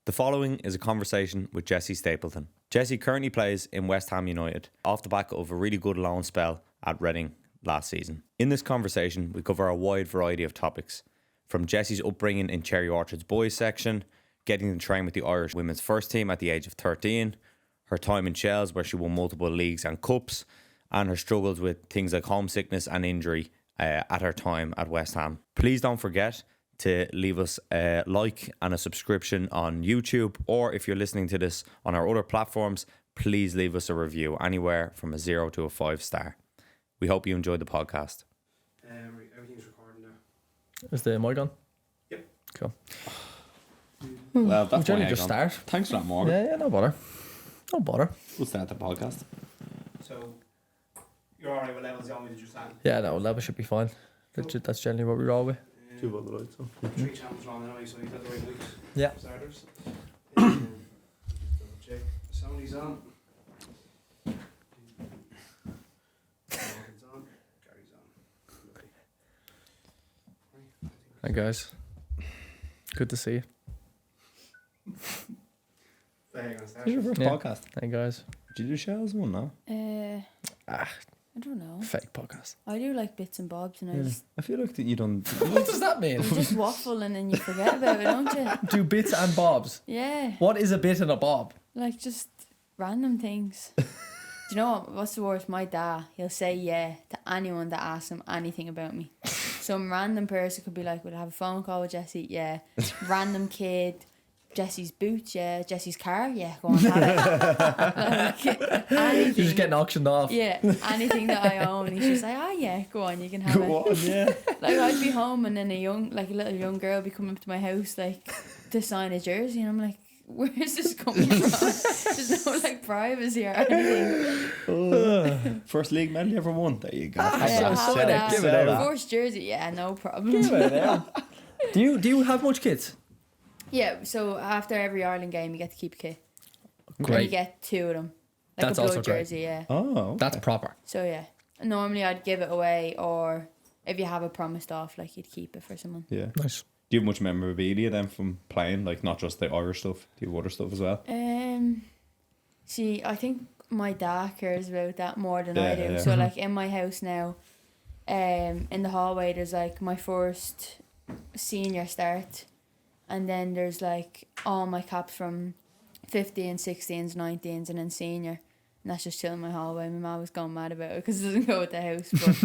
The following is a conversation with Jessie Stapleton. Jessie currently plays in West Ham United off the back of a really good loan spell at Reading last season. In this conversation, we cover a wide variety of topics, from Jessie's upbringing in Cherry Orchard's boys section, getting to train with the Irish women's first team at the age of 13, her time in Shells where she won multiple leagues and cups, and her struggles with things like homesickness and injury at her time at West Ham. Please don't forget to leave us a like and a subscription on YouTube, or if you're listening to this on our other platforms, please leave us a review anywhere from a 0 to a 5 star. We hope you enjoyed the podcast. Everything's recording now. Is the mic on? Yep. Cool. Well, that's We'll my just hang start. on. Thanks for that, Morgan. Yeah, no bother. No bother. We'll start the podcast. So, you're alright with levels, you want me to just add? Yeah, no, level should be fine. That's generally what we roll with. Two on the right, so. 3 channels wrong anyway, so you got the right weeks. Yeah. Starters. Double check. Sony's on. Morgan's on. Gary's on. Right. Hi guys. Good to see you. There you go, start. This is your first Yeah. podcast. Hey guys. Did you do Shells one now? I don't know. Fake podcast. I do like bits and bobs, and I just I feel like that you done. What does that mean? you just waffle and then you forget about it, don't you? Do bits and bobs. Yeah, What is a bit and a bob? like just random things. Do you know what's the worst? My dad, he'll say yeah to anyone that asks him anything about me. Some random person could be like, "We'll have a phone call with Jessie." Yeah. Random kid. Jesse's boots, yeah. Jesse's car, yeah. Go on, have it. Like, anything. You're just getting auctioned off. Yeah, anything that I own, he's just like, yeah, go on, you can have it. Go on, yeah. Like, I'd be home and then a little young girl would be coming up to my house, like, to sign a jersey, and I'm like, where is this coming from? There's no, like, privacy or anything. First league medal you ever won. There you go. Yeah, so have it, give it that. out. First jersey, yeah, no problem. Give it out. Do you have much kids? Yeah, so after every Ireland game, you get to keep a kit. And you Great. get 2 of them. Like That's a blood also great. jersey, yeah. Oh, okay. That's proper. So, yeah. Normally, I'd give it away, or if you have it promised off, like, you'd keep it for someone. Yeah. Nice. Do you have much memorabilia then from playing? Like, not just the Irish stuff. Do you have other stuff as well? See, I think my dad cares about that more than I do. Yeah. So, like, in my house now, in the hallway, there's, like, my first senior start. And then there's, like, all my caps from 15s, 16s, 19s, and then senior. And that's just chilling in my hallway. My mum was going mad about it because it doesn't go with the house. But,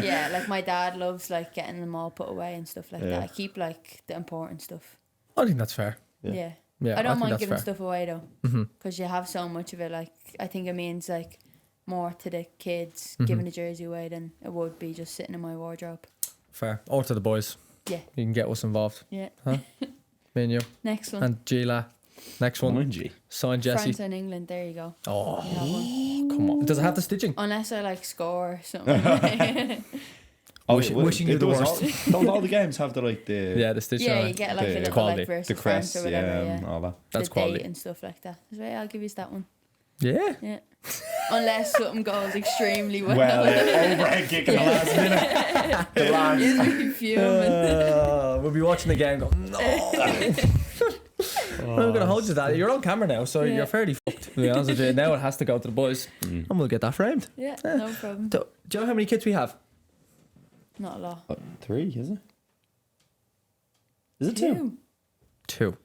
yeah, like, my dad loves, like, getting them all put away and stuff like that. I keep, like, the important stuff. I think that's fair. Yeah. Yeah, I don't think mind that's giving fair. stuff away, though. Mm-hmm. Because you have so much of it. Like, I think it means, like, more to the kids Mm-hmm. giving a jersey away than it would be just sitting in my wardrobe. Fair. Or to the boys. Yeah. You can get us involved. Yeah. Huh? Me and you. Next one. And Gila. Next one. Mind you. Sign Jessie. France and England. There you go. Oh, You have one. come on. Does it have the stitching? Unless I, like, score or something. Wishing you the worst. Don't all the games have the like the Yeah, the stitching. Yeah, on you it. get, like, a the little, quality. like, versus the France crests, or whatever, and all that. That's the quality. date and stuff like that. So, yeah, I'll give you that one. Yeah. Yeah. Unless something goes extremely well. Overhead kick in the last minute. The lads. You'd be fuming. We'll be watching the game going, no. I'm going to hold you to that. You're on camera now, so Yeah. you're fairly fucked. To be honest with you. Now it has to go to the boys. And we'll get that framed. Yeah, no problem. Do you know how many kids we have? Not a lot. 3, is it? Is it 2? 2.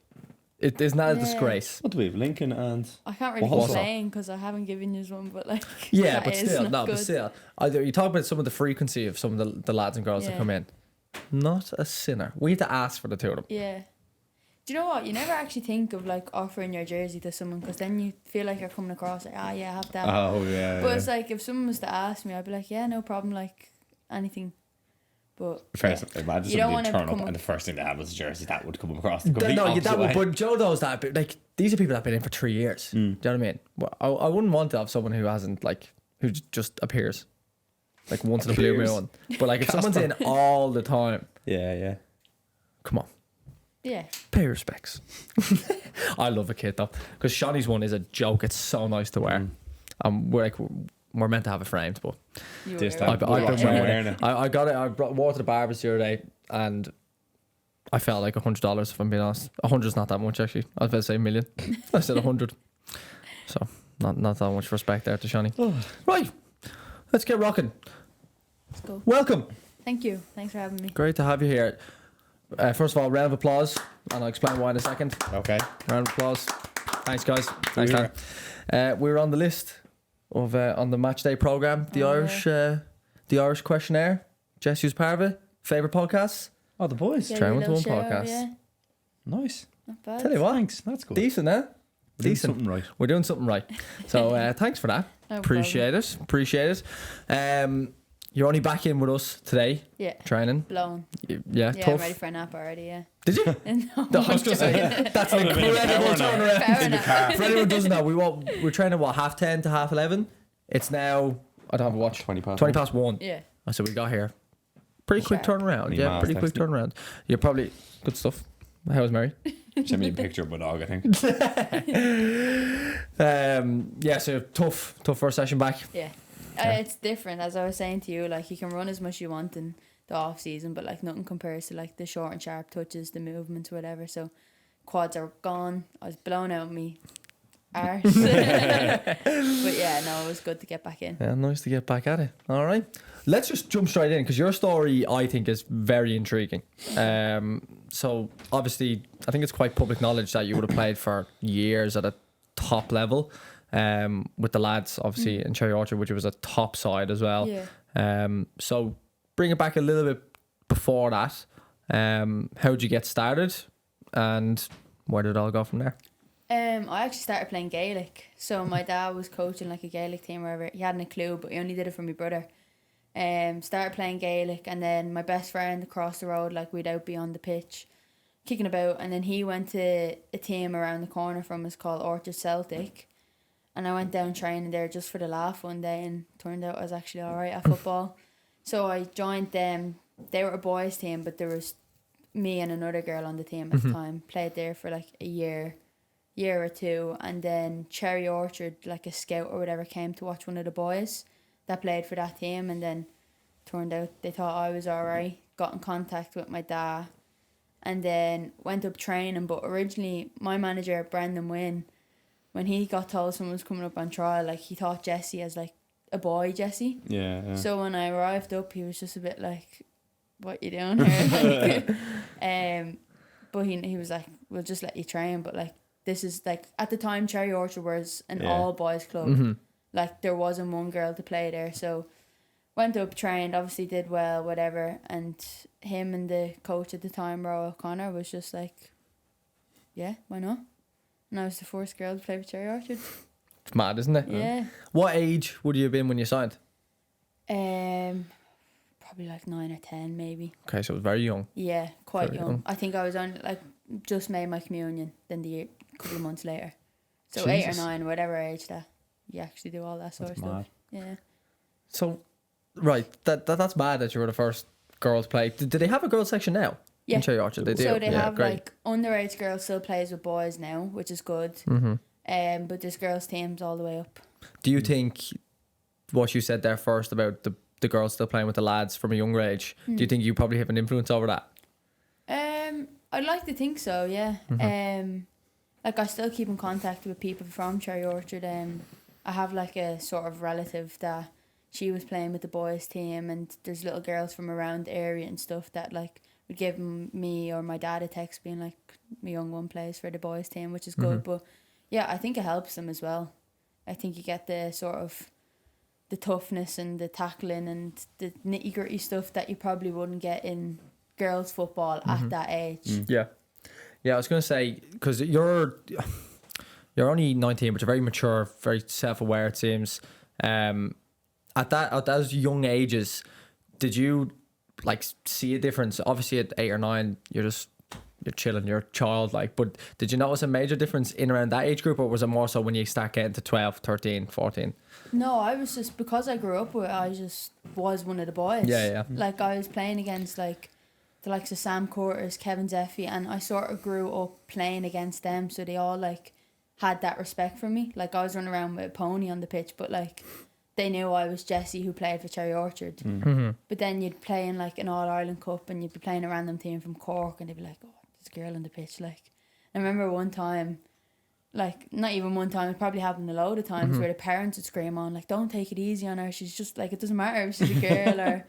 It is not a Yeah. disgrace. What do we have? Lincoln and I can't really What's complain because I haven't given you one, but like Yeah, that but is still, not no, good. but still. Either you talk about some of the frequency of some of the lads and girls that Yeah. come in. Not a sinner. We have to ask for the 2 of them. Yeah. Do you know what? You never actually think of like offering your jersey to someone because then you feel like you're coming across like, yeah, have that. oh yeah. But it's like if someone was to ask me, I'd be like, yeah, no problem, like anything. But First, yeah. imagine You don't somebody wanna turn come up up- and the first thing they had was a jersey that would come across the No, complete that opposite would, way. but Joe knows that. But like these are people that have been in for 3 years. Do you know what I mean? Well, I wouldn't want to have someone who hasn't like who just appears like once in a blue Appears. moon. But like if someone's in all the time, Yeah. come on, yeah. pay your respects. I love a kit though because Shawnee's one is a joke. It's so nice to wear. We're meant to have it framed, but You This were- time. I've been Watching wearing wearing it. it. I got it. I wore it to the barbers the other day, and I felt like $100 if I'm being honest. 100's not that much actually. I was about to say a million. I said 100. So not that much respect there to Shani. Right, let's get rocking. Let's go. Welcome. Thank you. Thanks for having me. Great to have you here. First of all, round of applause, and I'll explain why in a second. Okay. Round of applause. Thanks, guys. Thanks, Dan. We're on the list of on the match day program. The Irish questionnaire. Jessie was part of it. Favorite podcasts. Oh, the boys. Yeah, Try your one to little one show, podcast. Yeah, Nice. not bad. Tell you what, Thanks. That's good. decent, eh? We're doing Decent. something right. We're doing something right. So thanks for that. No Appreciate it. Appreciate it. You're only back in with us today, Yeah, training. blown. Yeah, Yeah, I'm tough. ready for a nap already. Yeah. Did you? No, No, I was going to say that's an incredible turnaround. fair enough. For anyone who doesn't know, we're training at what, 10:30 to 11:30. It's now, I don't have a watch. 20 past 20 past 1. Yeah. So we got here. Pretty quick Sharp. turnaround. Me Yeah, ma's pretty quick texting. turnaround. You're probably good stuff. How was Mary? Send me a picture of my dog, I think. Yeah, so tough first session back. Yeah. Yeah. It's different, as I was saying to you. Like, you can run as much as you want in the off season, but like nothing compares to like the short and sharp touches, the movements, whatever. So quads are gone. I was blown out me arse. But yeah, no, it was good to get back in. Yeah, nice to get back at it. All right. Let's just jump straight in because your story, I think, is very intriguing. So, obviously, I think it's quite public knowledge that you would have played for years at a top level with the lads, obviously, in Cherry Orchard, which was a top side as well. Yeah. So, bring it back a little bit before that. How did you get started and where did it all go from there? I actually started playing Gaelic. So my dad was coaching like a Gaelic team or whatever. He hadn't a clue, but he only did it for my brother. Started playing Gaelic, and then my best friend across the road, like, we'd out be on the pitch kicking about, and then he went to a team around the corner from us called Orchard Celtic, and I went down training there just for the laugh one day, and turned out I was actually alright at football. So I joined them. They were a boys team, but there was me and another girl on the team at the time. Played there for like a year or two, and then Cherry Orchard, like a scout or whatever, came to watch one of the boys that played for that team, and then turned out they thought I was alright. Got in contact with my dad, and then went up training. But originally, my manager Brendan Wynn, when he got told someone was coming up on trial, like, he thought Jessie as like a boy Jessie. Yeah. So when I arrived up, he was just a bit like, "What you doing here?" But he was like, "We'll just let you train." But like, this is like, at the time, Cherry Orchard was an all boys club. Like, there wasn't one girl to play there. So went up, trained, obviously did well, whatever. And him and the coach at the time, Roe O'Connor, was just like, yeah, why not? And I was the first girl to play with Cherry Orchard. It's mad, isn't it? Yeah. What age would you have been when you signed? Probably like 9 or 10 maybe. Okay, so it was very young. Yeah, quite Very young. young. I think I was on, like, just made my communion then a couple of months later. So 8 or Jesus. 9, whatever age that you actually do all that sort That's of stuff. mad. Yeah. So, right, that's mad that you were the first girl to play. Did they have a girls section now? Yeah. In Cherry Orchard, they do. So they yeah, have great. like underage girls still plays with boys now, which is good. But there's girls teams all the way up. Do you think what you said there first about the girls still playing with the lads from a younger age? Do you think you probably have an influence over that? I'd like to think so, yeah. Like, I still keep in contact with people from Cherry Orchard. I have like a sort of relative that she was playing with the boys team, and there's little girls from around the area and stuff that like would give me or my dad a text being like, my young one plays for the boys team, which is good. But yeah, I think it helps them as well. I think you get the sort of the toughness and the tackling and the nitty gritty stuff that you probably wouldn't get in girls football at that age. Yeah. Yeah, I was going to say, because you're only 19, but you're very mature, very self-aware, it seems. At those young ages, did you like see a difference? Obviously at 8 or 9, you're chilling, you're childlike, but did you notice a major difference in around that age group, or was it more so when you start getting to 12, 13, 14? No, I was just, because I grew up with it, I just was one of the boys. Yeah. Like, I was playing against like the likes of Sam Courtis, Kevin Zeffie, and I sort of grew up playing against them, so they all like had that respect for me. Like, I was running around with a pony on the pitch, but like they knew I was Jessie who played for Cherry Orchard. Mm-hmm. But then you'd play in like an All-Ireland Cup and you'd be playing a random team from Cork and they'd be like, oh, there's a girl on the pitch. Like, I remember one time, like, not even one time, it probably happened a load of times where the parents would scream on, like, don't take it easy on her. She's just like, it doesn't matter if she's a girl or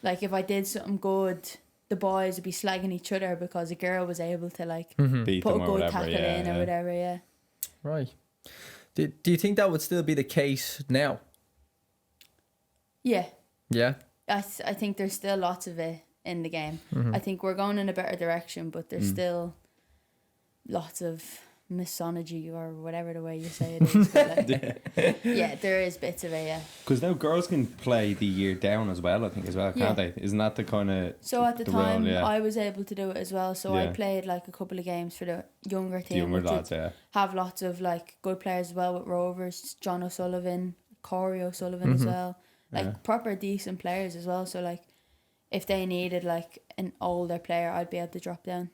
like if I did something good, the boys would be slagging each other because a girl was able to like Beat put a them or good whatever. tackle Yeah, in or whatever, yeah. Right. Do you think that would still be the case now? Yeah. Yeah. I think there's still lots of it in the game. I think we're going in a better direction, but there's still lots of misogyny or whatever the way you say it is. But like, yeah, there is bits of it, yeah. Because now girls can play the year down as well, I think, can't Yeah. they? Isn't that the kind of... So at the time, role, yeah. I was able to do it as well. So I Yeah. played like a couple of games for the younger the team, younger which would lads, yeah. have lots of like good players as well with Rovers, John O'Sullivan, Corey O'Sullivan as well. Like proper decent players as well. So like if they needed like an older player, I'd be able to drop down.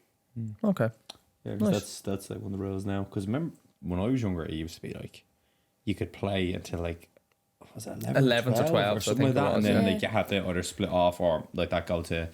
Okay. Yeah, 'cause Nice. that's like one of the rules now. Because remember, when I was younger, it used to be like, you could play until like, what was it, 11 to 12, or I something think like that. it was, And then yeah. like, you had to either split off or like that go to...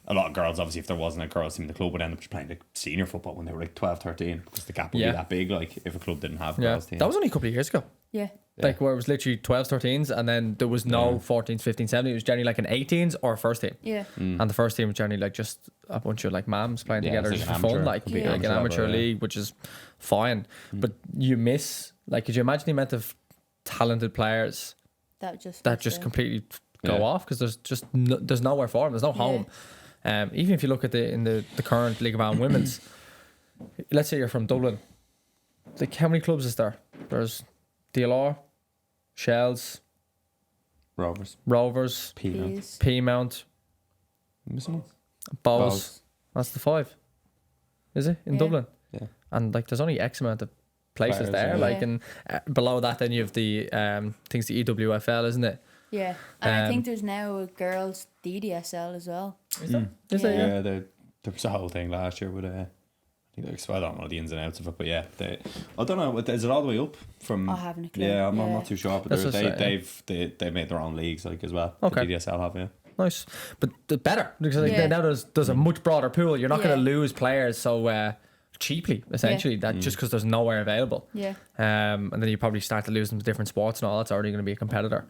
A lot of girls, obviously, if there wasn't a girls team in the club, would end up just playing like senior football when they were like 12, 13, because the gap would Yeah. be that big, like, if a club didn't have Yeah. girls team. That was only a couple of years ago. Yeah. Like where it was literally 12s, 13s, and then there was no 14s, 15s, 17s. It was generally like an 18s or a first team. Yeah. And the first team was generally like just a bunch of like mams playing Yeah, together it's just like for an fun, amateur, like, complete like an amateur amateur level, yeah. league, which is fine. But you miss, like, could you imagine the amount of talented players That just that was just the- completely go Yeah. off because there's just there's nowhere for them. There's no home. Even if you look at the current League of Ireland women's, let's say you're from Dublin, like how many clubs is there? There's DLR, Shells, Rovers. Rovers, Peanut. Peas. P-Mount, Missing one? Bowls. Bowls. That's the 5. Is it in Yeah. Dublin? Yeah. And like there's only X amount of places Players, there. yeah. Like Yeah. and below that then you have the things the EWFL, isn't it? Yeah. And I Um, think there's now a girls DDSL as well. Is there? Yeah. Yeah, there was a whole thing last year with I think I don't know the ins and outs of it, but yeah, I don't know. Is it all the way up from? I haven't a clue. Yeah, I'm not too sure, but That's what I say, they made their own leagues like as well. Okay. The DSL have, yeah. Nice, but the better because like, Yeah. now there's a much broader pool. You're not going to Yeah. lose players so cheaply, essentially. That just because there's nowhere available. Yeah. And then you probably start to lose them to different sports and all. That's already going to be a competitor.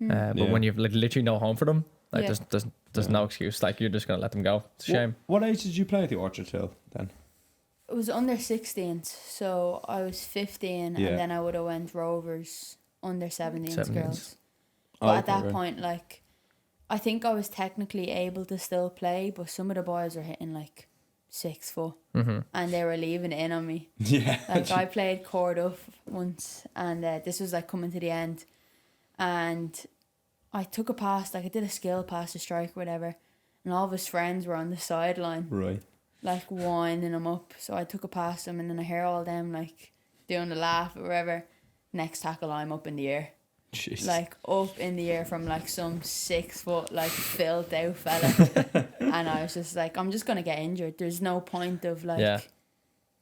But Yeah. when you've like literally no home for them, like Yeah. there's no excuse. Like you're just going to let them go. It's a shame. What age did you play at the Orchard till then? It was under 16s, so I was 15 Yeah. and then I would have went Rovers under 17s 17s. girls. Oh, But at okay, that right. point, like, I think I was technically able to still play, but some of the boys were hitting like 6 foot and they were leaving it in on me. Yeah. Like I played cord up once and this was like coming to the end and I took a pass, like I did a skill pass to strike or whatever, and all of his friends were on the sideline Right. like winding him up. So I took a pass to him and then I hear all them like doing the laugh or whatever. Next tackle, I'm up in the air. Jeez. Like up in the air from like some 6 foot like filled out fella. And I was just like, I'm just gonna get injured. There's no point of like Yeah.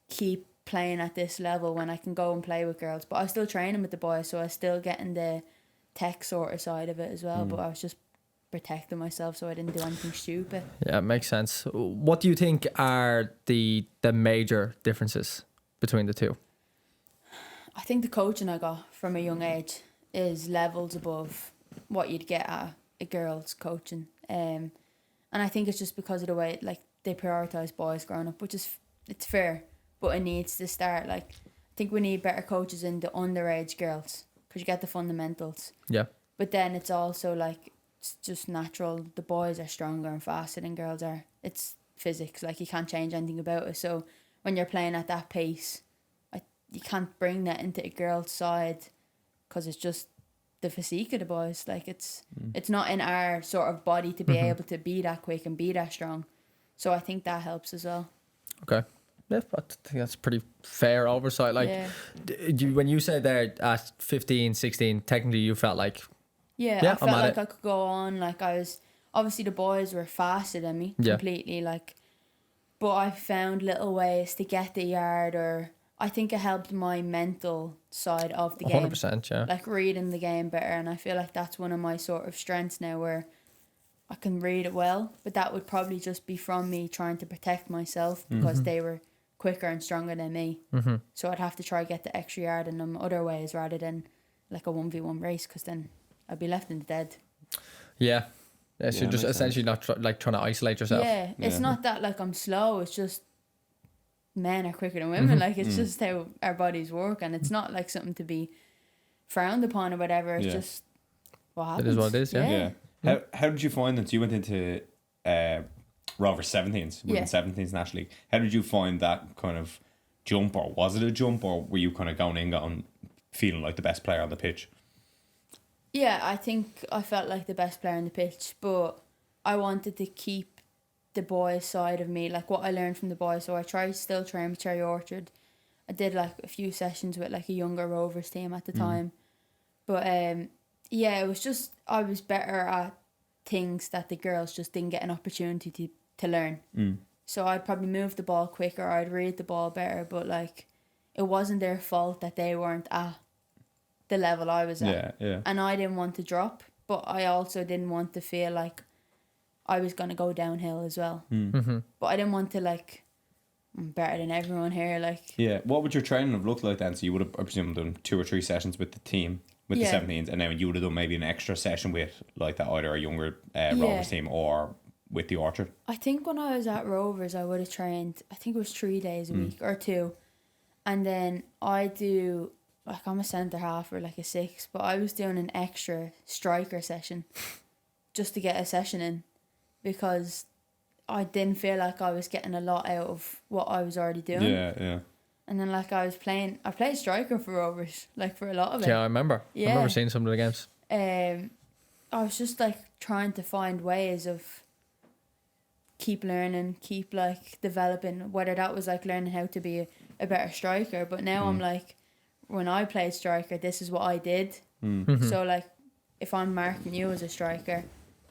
keep playing at this level when I can go and play with girls. But I was still training with the boys, so I was still getting the tech sort of side of it as well. But I was just protecting myself so I didn't do anything stupid. Yeah, it makes sense. What do you think are the major differences between the two? I think the coaching I got from a young age is levels above what you'd get at a girl's coaching. And I think it's just because of the way like they prioritise boys growing up, which is it's fair, but it needs to start. Like I think we need better coaches in the underage girls because you get the fundamentals. Yeah. But then it's also like it's just natural. The boys are stronger and faster than girls are. It's physics. Like you can't change anything about it. So when you're playing at that pace, you can't bring that into a girl's side because it's just the physique of the boys. Like it's not in our sort of body to be able to be that quick and be that strong. So I think that helps as well. Okay. Yeah, I think that's pretty fair oversight. Like, Yeah. When you said there at 15, 16, technically you felt like, Yeah, Yeah, I I'm felt at like it. I could go on. Like I was obviously the boys were faster than me Yeah. completely. Like, but I found little ways to get the yard, or I think it helped my mental side of the game. 100%, yeah. Like reading the game better, and I feel like that's one of my sort of strengths now, where I can read it well, but that would probably just be from me trying to protect myself because they were quicker and stronger than me. So I'd have to try get the extra yard in them other ways rather than like a 1v1 race, because then I'd be left in the dead. Yeah. Yeah, so Yeah, you're just makes essentially not trying to isolate yourself. Yeah, it's Yeah. not that like I'm slow, it's just men are quicker than women. Like it's just how our bodies work, and it's not like something to be frowned upon or whatever. It's Yeah. just what happens. It is what it is, yeah. Yeah. How did you find that? So you went into Rover 17s, Yeah. Women 17s National League. How did you find that kind of jump, or was it a jump, or were you kind of going feeling like the best player on the pitch? Yeah, I think I felt like the best player on the pitch, but I wanted to keep the boys' side of me, like what I learned from the boys. So I still train with Cherry Orchard. I did like a few sessions with like a younger Rovers team at the time. But yeah, it was just I was better at things that the girls just didn't get an opportunity to learn. So I'd probably move the ball quicker, I'd read the ball better, but like it wasn't their fault that they weren't at the level I was at. Yeah. And I didn't want to drop, but I also didn't want to feel like I was going to go downhill as well. But I didn't want to like, I'm better than everyone here. Like, Yeah. What would your training have looked like then? So you would have, I presume, done 2 or 3 sessions with the team, with Yeah. the 17s, and then you would have done maybe an extra session with like that, either a younger Rovers team or with the Orchard. I think when I was at Rovers, I would have trained, I think it was 3 days a week or 2. And then I do, like I'm a centre half or like a 6, but I was doing an extra striker session just to get a session in, because I didn't feel like I was getting a lot out of what I was already doing. Yeah. And then like I played striker for Rovers, like for a lot of it. Yeah, I remember. I Yeah. remember seeing some of the games. I was just like trying to find ways of keep learning, keep like developing, whether that was like learning how to be a better striker. But now I'm like, when I played striker, this is what I did. So like if I'm marking you as a striker,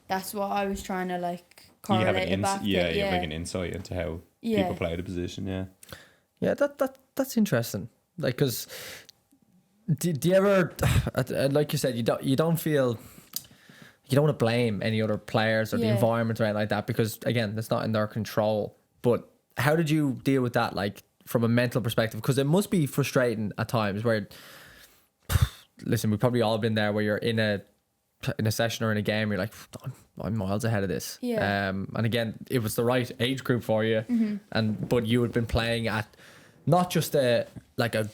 that's what I was trying to like You have correlate it back to. you have like an insight into how people play the position. Yeah. Yeah, that's interesting. Like, because do you ever, like you said, you don't feel, you don't want to blame any other players or the Yeah. environment or anything like that, because again, that's not in their control. But how did you deal with that, like from a mental perspective? Because it must be frustrating at times where, listen, we've probably all been there, where you're in a session or in a game, you're like, I'm miles ahead of this. Yeah. And again, it was the right age group for you, but you had been playing at not just a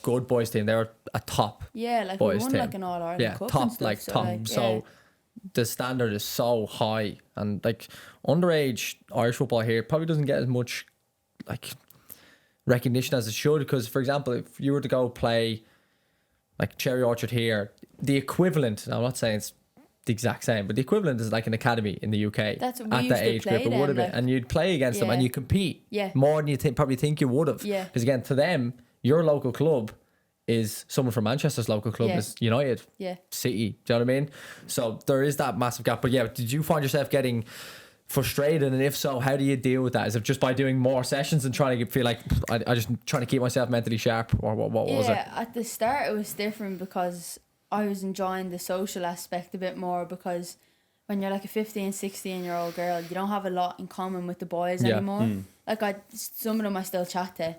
good boys team, they were a top Yeah, like boys we won team. like an All Ireland Yeah, Cup top, and stuff, like so top. like, So the standard is so high, and like underage Irish football here probably doesn't get as much like recognition as it should. Because, for example, if you were to go play like Cherry Orchard here, the equivalent, I'm not saying it's the exact same, but the equivalent is like an academy in the UK. That's- we at used that to age play group. It would have them, been, like- and you'd play against them, and Yeah. you compete Yeah. more than you probably think you would have. Yeah. Because again, to them, your local club is someone from Manchester's local club Yeah. is United. Yeah. City. Do you know what I mean? So there is that massive gap. But yeah, did you find yourself getting frustrated? And if so, how do you deal with that? Is it just by doing more sessions and trying to feel like I just trying to keep myself mentally sharp, or what was it? Yeah, at the start it was different because I was enjoying the social aspect a bit more, because when you're like a 15, 16-year-old girl, you don't have a lot in common with the boys Yeah. anymore. Like some of them I still chat to,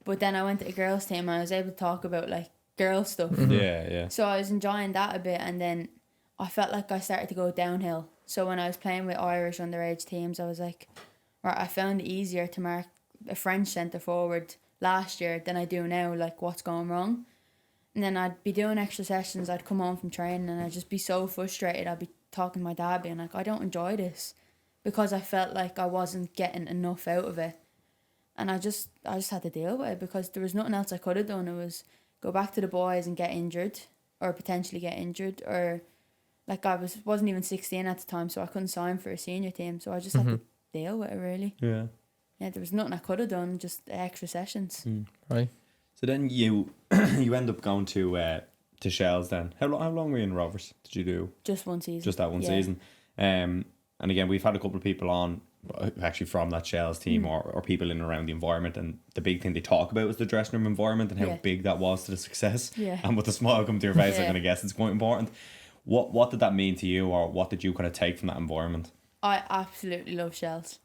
but then I went to a girls team and I was able to talk about like girl stuff. Yeah. So I was enjoying that a bit, and then I felt like I started to go downhill. So when I was playing with Irish underage teams, I was like, right, I found it easier to mark a French centre forward last year than I do now, like what's going wrong. And then I'd be doing extra sessions, I'd come home from training and I'd just be so frustrated. I'd be talking to my dad being like, I don't enjoy this, because I felt like I wasn't getting enough out of it. And I just had to deal with it, because there was nothing else I could have done. It was go back to the boys and get injured, or potentially get injured, or like I wasn't even 16 at the time, so I couldn't sign for a senior team. So I just had to deal with it, really. Yeah. Yeah, there was nothing I could have done, just extra sessions. Right. So then you end up going to Shells then. How long were you in Rovers? Did you do Just one season. just that one Yeah. season? And again, we've had a couple of people on actually from that Shells team or people in and around the environment, and the big thing they talk about was the dressing room environment and how Yeah. big that was to the success. Yeah. And with the smile come to your face, I'm Yeah. going to guess it's quite important. What did that mean to you, or what did you kind of take from that environment? I absolutely love Shells,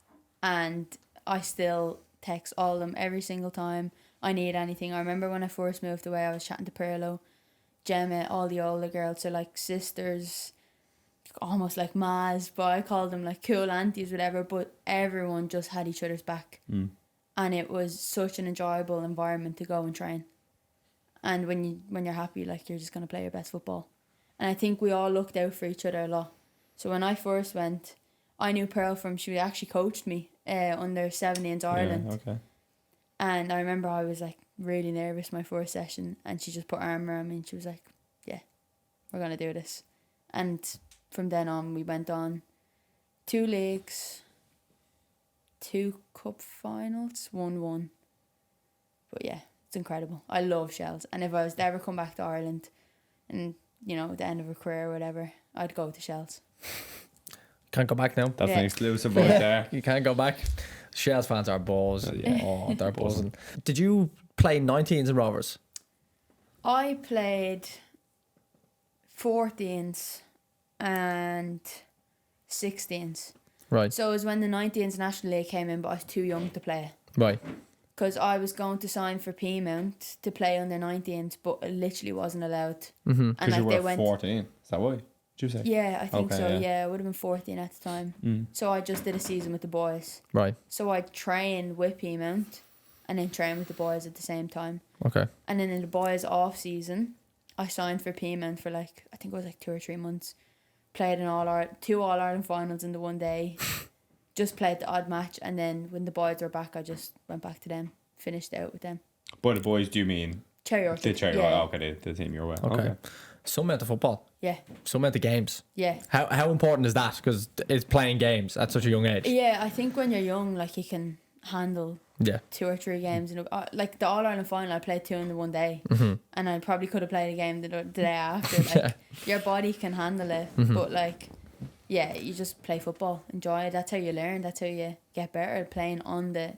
and I still text all of them every single time I need anything. I remember when I first moved away, I was chatting to Perlo, Gemma, all the older girls, so like sisters, almost like Maz, but I called them like cool aunties, whatever. But everyone just had each other's back, and it was such an enjoyable environment to go and train. And when you're happy, like you're just gonna play your best football. And I think we all looked out for each other a lot. So when I first went, I knew Pearl she actually coached me under 17s Ireland. Yeah, okay. And I remember I was like really nervous my first session, and she just put her arm around me and she was like, yeah, we're going to do this. And from then on, we went on 2 leagues, 2 cup finals, 1-1. But yeah, it's incredible. I love Shells. And if I was to ever come back to Ireland and, you know, the end of a career or whatever, I'd go to Shells. Can't go back now. That's Yeah. an exclusive right there. You can't go back. Shells fans are balls. Yeah. Oh, they're buzzing. Did you play 19s and Rovers? I played 14s and 16s. Right. So it was when the 19s National League came in, but I was too young to play. Right. Because I was going to sign for Peamount to play under 19s, but it literally wasn't allowed. Mm-hmm. And Because like you they were went. 14. Is that why? Did you say? Yeah, I think Okay, so. yeah. Yeah, I would have been 14 at the time. So I just did a season with the boys. Right. So I trained with Peamount and then trained with the boys at the same time. Okay. And then in the boys' off season, I signed for Peamount for like, I think it was like 2 or 3 months. Played in 2 All Ireland finals in the one day. Just played the odd match, and then when the boys were back, I just went back to them, finished out with them. By the boys, do you mean Cherry Orchard. the Cherry? Yeah. Oh, okay, the team you're with. Okay. Okay. Some amount of football. Yeah, Some amount of games. yeah. How important is that? Because it's playing games at such a young age. Yeah, I think when you're young, like you can handle Yeah. 2 or 3 games. Like the All Ireland final, I played 2 in the one day, and I probably could have played a game the day after. Like Yeah. your body can handle it, but like, yeah, you just play football, enjoy it. That's how you learn. That's how you get better at playing on the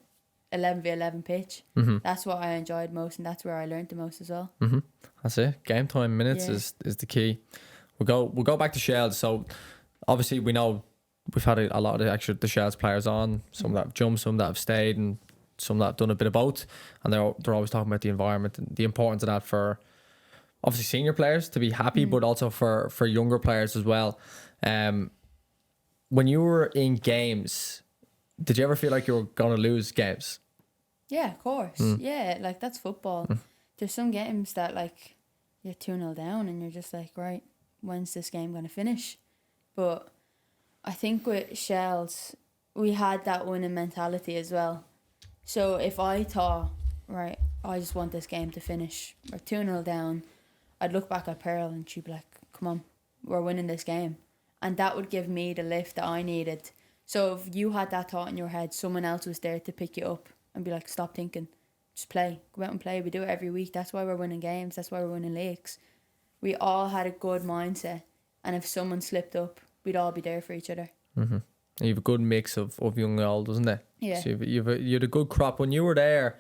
11v11 pitch. That's what I enjoyed most, and that's where I learned the most as well. That's it. Game time minutes Yeah. is the key. We'll go back to Shells. So obviously we know we've had a lot of the Shells players on. Some that have jumped, some that have stayed, and some that have done a bit of both. And they're always talking about the environment and the importance of that for obviously senior players to be happy, but also for younger players as well. When you were in games, did you ever feel like you were gonna lose games? Yeah, of course. Yeah, like that's football. There's some games that like you're 2-0 down and you're just like, right, when's this game going to finish? But I think with Shells, we had that winning mentality as well. So if I thought, right, I just want this game to finish, we're 2-0 down, I'd look back at Pearl and she'd be like, come on, we're winning this game. And that would give me the lift that I needed. So if you had that thought in your head, someone else was there to pick you up and be like, stop thinking, just play, go out and play. We do it every week. That's why we're winning games. That's why we're winning leagues. We all had a good mindset, and if someone slipped up, we'd all be there for each other. And you have a good mix of young and old, doesn't it? Yeah. So you had a good crop. When you were there,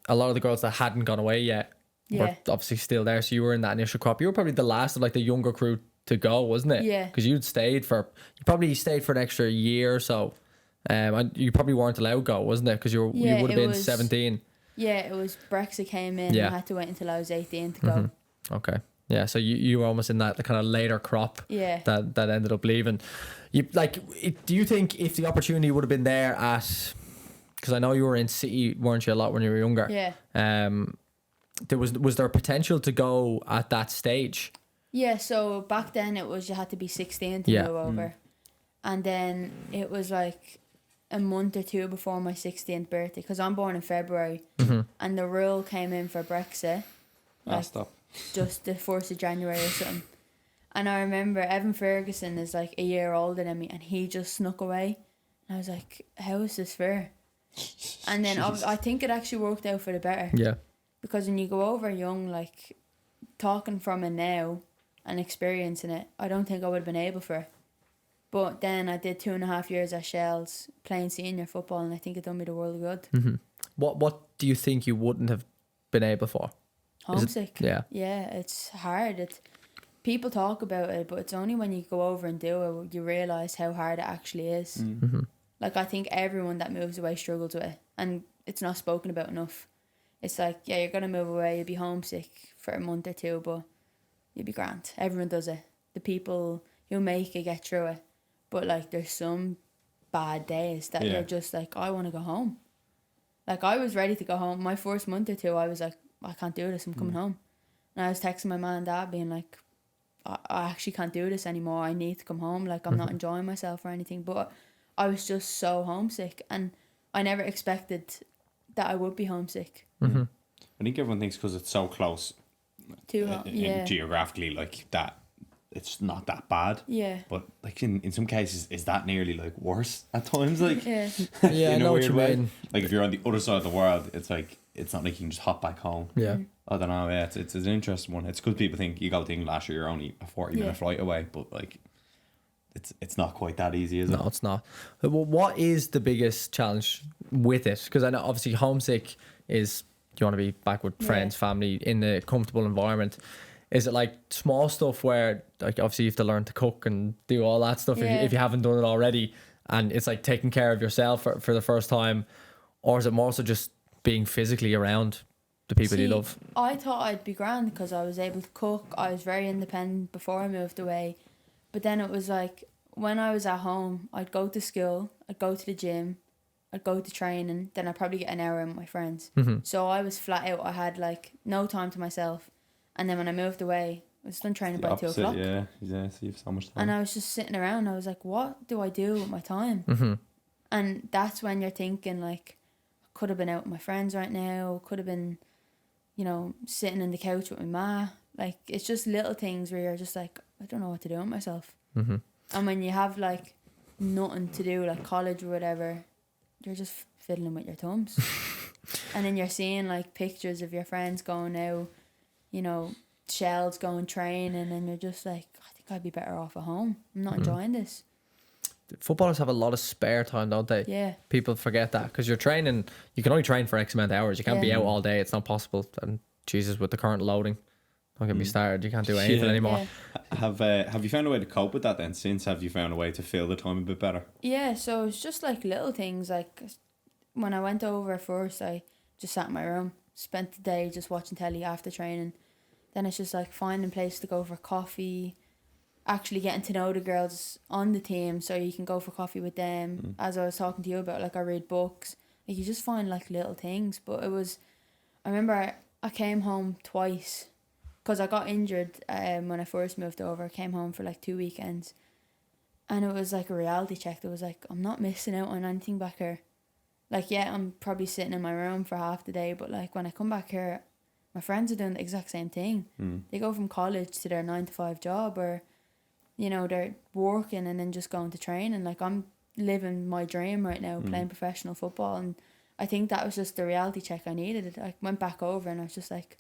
a lot of the girls that hadn't gone away yet were Yeah. obviously still there. So you were in that initial crop. You were probably the last of like the younger crew to go, wasn't it? Yeah. Because you probably stayed for an extra year or so. And you probably weren't allowed to go, wasn't it? Because you would have it been was- 17. Yeah, it was Brexit came in. Yeah. I had to wait until I was 18 to go. Okay. Yeah, so you were almost in that the kind of later crop Yeah. that ended up leaving. Do you think if the opportunity would have been there because I know you were in City, weren't you, a lot when you were younger? Yeah. Was there potential to go at that stage? Yeah, so back then it was you had to be 16 to Yeah. move over. And then it was like a month or 2 before my 16th birthday, because I'm born in February. And the rule came in for Brexit Stop. just the 1st of January or something. And I remember Evan Ferguson is like a year older than me, and he just snuck away. And I was like, how is this fair? And then I think it actually worked out for the better. Yeah. Because when you go over young, like talking from it now and experiencing it, I don't think I would have been able for it. But then I did 2.5 years at Shells playing senior football, and I think it done me the world of good. What do you think you wouldn't have been able for? Homesick. Yeah. Yeah, it's hard. People talk about it, but it's only when you go over and do it you realise how hard it actually is. Like, I think everyone that moves away struggles with it, and it's not spoken about enough. It's like, yeah, you're going to move away, you'll be homesick for a month or two, but you'll be grand. Everyone does it. The people who make it get through it. But, like, there's some bad days that you're just like, I want to go home. Like, I was ready to go home. My first month or two, I was like, I can't do this, I'm coming home. And I was texting my mum and dad being like, I actually can't do this anymore. I need to come home. Like, I'm not enjoying myself or anything. But I was just so homesick. And I never expected that I would be homesick. I think everyone thinks because it's so close geographically, like that, it's not that bad. Yeah. But like in some cases, is that nearly like worse at times? Like Yeah. Yeah, I know what you mean. Like if you're on the other side of the world, it's like it's not like you can just hop back home. Yeah. I don't know. Yeah, it's an interesting one. It's because people think you go to England last year, you're only a 40-minute flight away, but like it's not quite that easy, is it? No, it's not. Well, what is the biggest challenge with it? Because I know obviously homesick is you want to be back with friends, family in a comfortable environment. Is it like small stuff where like obviously you have to learn to cook and do all that stuff if you haven't done it already, and it's like taking care of yourself for the first time, or is it more so just being physically around the people you love? I thought I'd be grand because I was able to cook. I was very independent before I moved away. But then it was like, when I was at home, I'd go to school, I'd go to the gym, I'd go to training, then I'd probably get an hour with my friends. So I was flat out. I had like no time to myself. And then when I moved away, I was done training by 2 o'clock. Yeah, so you have so much time. And I was just sitting around. I was like, what do I do with my time? And that's when you're thinking like, I could have been out with my friends right now. Could have been, sitting on the couch with my ma. Like, it's just little things where you're just like, I don't know what to do with myself. And when you have like nothing to do, like college or whatever, you're just fiddling with your thumbs. And then you're seeing like pictures of your friends going out, Shells going training, and you're just like, I think I'd be better off at home. I'm not enjoying this. Footballers have a lot of spare time, don't they? Yeah. People forget that because you're training, you can only train for X amount of hours. You can't be out all day. It's not possible. And Jesus, with the current loading, don't get me started. You can't do anything anymore. Yeah. Have you found a way to cope with that then? Since have you found a way to fill the time a bit better? Yeah, so it's just like little things. Like when I went over first, I just sat in my room, spent the day just watching telly after training. Then it's just like finding a place to go for coffee, actually getting to know the girls on the team so you can go for coffee with them. As I was talking to you about, like I read books. Like you just find like little things. But I remember I came home twice because I got injured when I first moved over. I came home for like 2 weekends. And it was like a reality check. It was like, I'm not missing out on anything back here. Like, yeah, I'm probably sitting in my room for half the day, but like when I come back here, my friends are doing the exact same thing. They go from college to their 9-to-5 job, or, they're working and then just going to training. Like, I'm living my dream right now, playing professional football. And I think that was just the reality check I needed. I went back over and I was just like,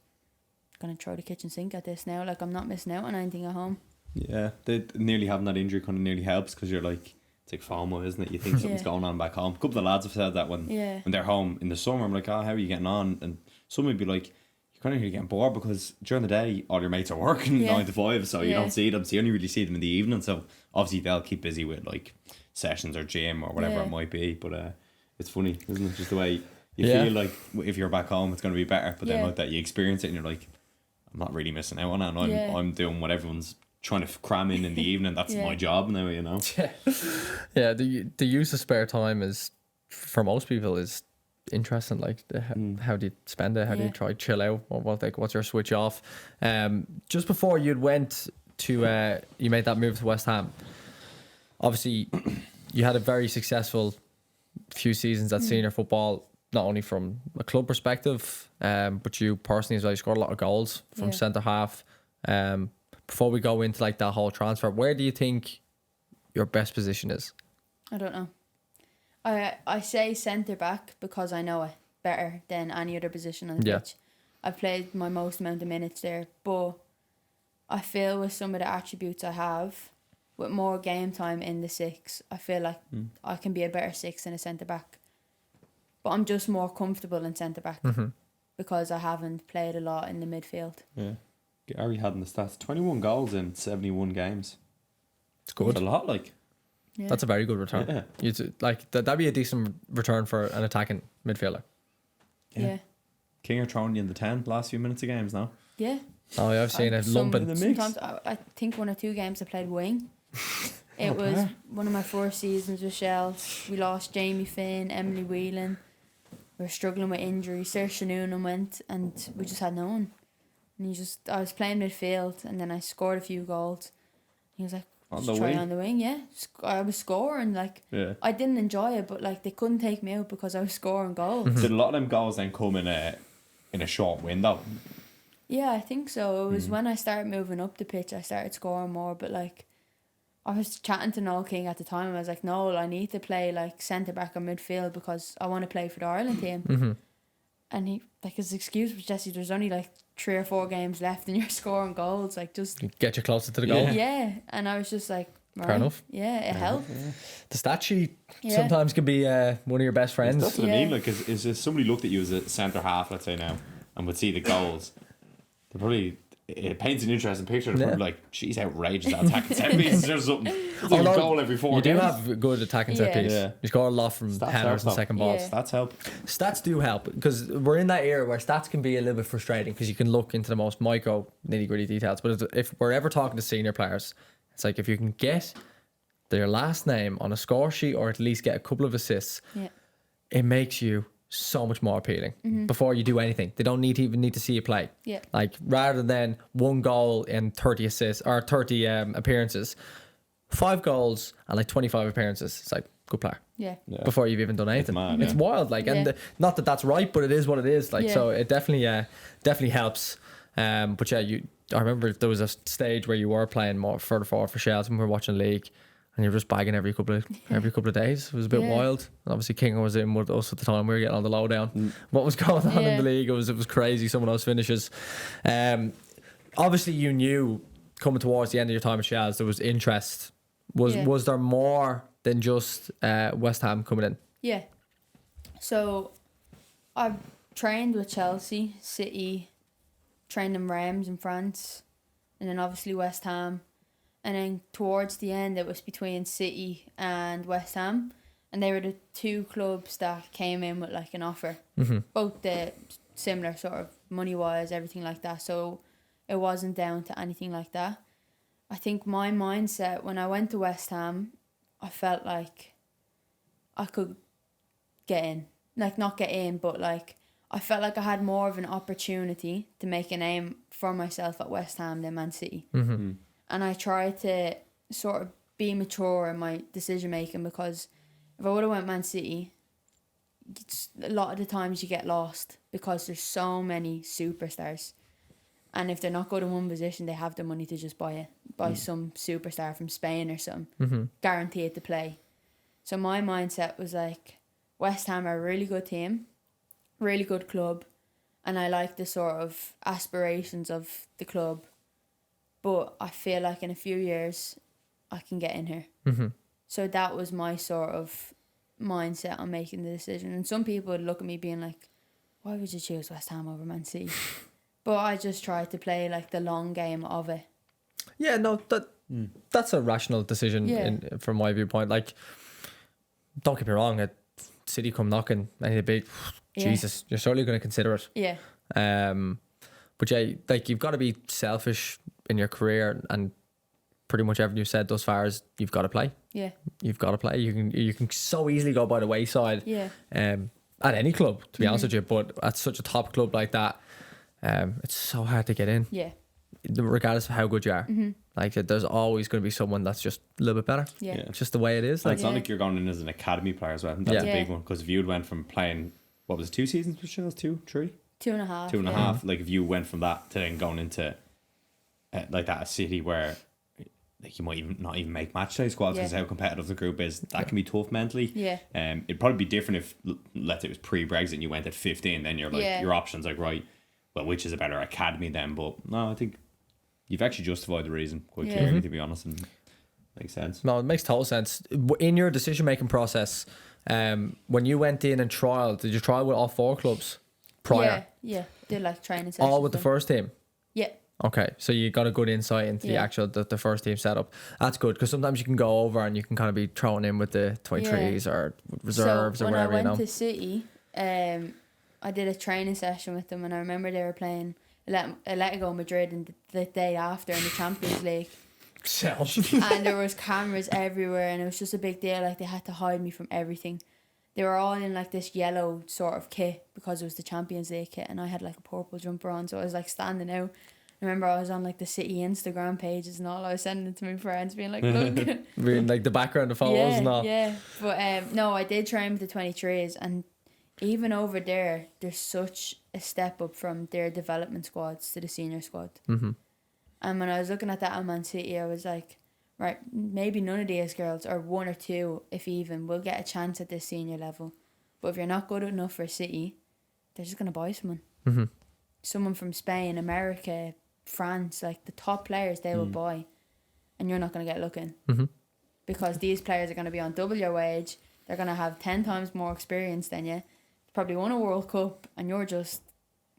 going to throw the kitchen sink at this now. Like, I'm not missing out on anything at home. Yeah, nearly having that injury kind of nearly helps because you're like, it's like FOMO, isn't it? You think something's going on back home. A couple of lads have said that when they're home in the summer. I'm like, how are you getting on? And some would be like, you're kind of getting bored because during the day all your mates are working 9 to 5, so you don't see them. So you only really see them in the evening. So obviously they'll keep busy with like sessions or gym or whatever it might be. But it's funny, isn't it? Just the way you feel like if you're back home, it's going to be better. But then like that, you experience it and you're like, I'm not really missing out on it. And I'm doing what everyone's trying to cram in the evening. That's my job now, Yeah, the use of spare time is, for most people, is interesting. Like, how do you spend it? How do you try chill out? What's your switch off? Just before you went to you made that move to West Ham, obviously you had a very successful few seasons at senior football, not only from a club perspective, but you personally as well. You scored a lot of goals from centre half. Before we go into like that whole transfer, where do you think your best position is? I don't know. I say centre back because I know it better than any other position on the pitch. I've played my most amount of minutes there, but I feel with some of the attributes I have, with more game time in the six, I feel like I can be a better six than a centre back. But I'm just more comfortable in centre back because I haven't played a lot in the midfield. Yeah. Gary had in the stats 21 goals in 71 games. It's good. It's a lot, like. Yeah. That's a very good return. Yeah. That'd be a decent return for an attacking midfielder. Yeah. King are throwing you in the 10 last few minutes of games now. Yeah. Oh yeah, I've seen it lumping. in the mix. Sometimes I think 1 or 2 games I played wing. It was one of my first seasons with Shells. We lost Jamie Finn, Emily Whelan. We were struggling with injuries. Saoirse Noonan went and we just had no one. And I was playing midfield and then I scored a few goals. He was like, On just the try wing? on the wing, yeah. I was scoring, like, Yeah. I didn't enjoy it, but like they couldn't take me out because I was scoring goals. Did a lot of them goals then come in a short window? Yeah, I think so. It was when I started moving up the pitch, I started scoring more. But like, I was chatting to Noel King at the time. And I was like, Noel, I need to play like centre back or midfield because I want to play for the Ireland team. And he, like, his excuse was, Jessie, there's only like 3 or 4 games left and you're scoring goals. Like, just Get you closer to the goal. yeah. And I was just like, right. Fair enough. Yeah, it helped. The stat sheet Yeah. sometimes can be one of your best friends. That's what I Yeah. mean. Like, is if somebody looked at you as a centre half, let's say now, and would see the goals, they probably it paints an interesting picture. They're probably like, she's outrageous at attacking set pieces or something. It's like a Although goal every 4 you do games. have good attacking set Yeah. piece. Yeah. You score a lot from Stats headers and help, second though. balls. Yeah. That's help. Stats do help because we're in that era where stats can be a little bit frustrating because you can look into the most micro nitty gritty details. But if we're ever talking to senior players, it's like if you can get their last name on a score sheet or at least get a couple of assists, Yeah. it makes you so much more appealing before you do anything. They don't even need to see you play. Yeah. Like rather than 1 goal in 30 assists or 30 appearances, 5 goals and like 25 appearances. It's like good player. Yeah. Yeah. Before you've even done anything. mad, It's yeah. wild, like, and Yeah. not that that's right, but it is what it is. Like, Yeah. so it definitely helps. But yeah, I remember there was a stage where you were playing more further forward for Shells when we were watching league, and you were just bagging every couple of days. It was a bit Yeah. wild. And obviously, King was in with us at the time. We were getting on the lowdown. What was going on in Yeah. the league? It was crazy. Some of those finishes. Obviously, you knew coming towards the end of your time at Shells there was interest. Was Yeah. was there more than just West Ham coming in? Yeah. So, I've trained with Chelsea, City, trained in Reims in France, and then obviously West Ham. And then towards the end, it was between City and West Ham. And they were the 2 clubs that came in with like an offer. Both the similar sort of money-wise, everything like that. So it wasn't down to anything like that. I think my mindset when I went to West Ham, I felt like I could get in. Like, not get in, but like I felt like I had more of an opportunity to make a name for myself at West Ham than Man City. And I tried to sort of be mature in my decision making because if I would have went Man City, a lot of the times you get lost because there's so many superstars. And if they're not good in one position, they have the money to just buy it. Buy some superstar from Spain or something. Guaranteed to play. So my mindset was like, West Ham are a really good team, really good club, and I like the sort of aspirations of the club. But I feel like in a few years, I can get in here. So that was my sort of mindset on making the decision. And some people would look at me being like, why would you choose West Ham over Man City? But I just tried to play like the long game of it. Yeah, no, that's a rational decision Yeah. from my viewpoint. Like, don't get me wrong, a City come knocking, any big, Yeah. Jesus, you're certainly going to consider it. Yeah. But yeah, like you've got to be selfish in your career, and pretty much everything you've said thus far is you've got to play. Yeah. You've got to play. You can so easily go by the wayside. Yeah. At any club, to be honest with you, but at such a top club like that, it's so hard to get in, Yeah. regardless of how good you are. Like, there's always going to be someone that's just a little bit better. Yeah. Yeah. It's just the way it is. And Like, it's not Yeah. like you're going in as an academy player as well. I think that's Yeah. a big Yeah. one because if you went from playing, what was it, 2 seasons with Shells? 2, 3? 2.5. 2.5. Like if you went from that to then going into like that, a City where like you might even not even make match day squads because Yeah. how competitive the group is. That can be tough mentally. Yeah. It'd probably be different if, let's say it was pre-Brexit and you went at 15, then you're like, Yeah. your options like, right, well, which is a better academy then? But no, I think you've actually justified the reason quite Yeah. clearly, to be honest. And Makes sense. No, it makes total sense. In your decision making process, when you went in and trialed, did you trial with all 4 clubs prior? Yeah. Did like training sessions. All with the first team? Yeah. Okay, so you got a good insight into the actual the first team setup. That's good, because sometimes you can go over and you can kind of be thrown in with the 23s or reserves or whatever, when I went to City, I did a training session with them, and I remember they were playing Atletico Madrid in the day after in the Champions League. And there was cameras everywhere, and it was just a big deal. Like, they had to hide me from everything. They were all in like this yellow sort of kit because it was the Champions League kit, and I had like a purple jumper on, so I was like standing out. I remember I was on like the City Instagram pages and all. I was sending it to my friends, being like, "Look." Reading like the background of photos and all. Yeah. But no, I did train with the 23s, and even over there, there's such a step up from their development squads to the senior squad. Mm-hmm. And when I was looking at that at Man City, I was like, right, maybe none of these girls, or 1 or 2, if even, will get a chance at this senior level. But if you're not good enough for City, they're just going to buy someone. Mm-hmm. Someone from Spain, America, France, like the top players they will buy, and you're not going to get looking. Mm-hmm. Because these players are going to be on double your wage. They're going to have 10 times more experience than you. Probably won a World Cup, and you're just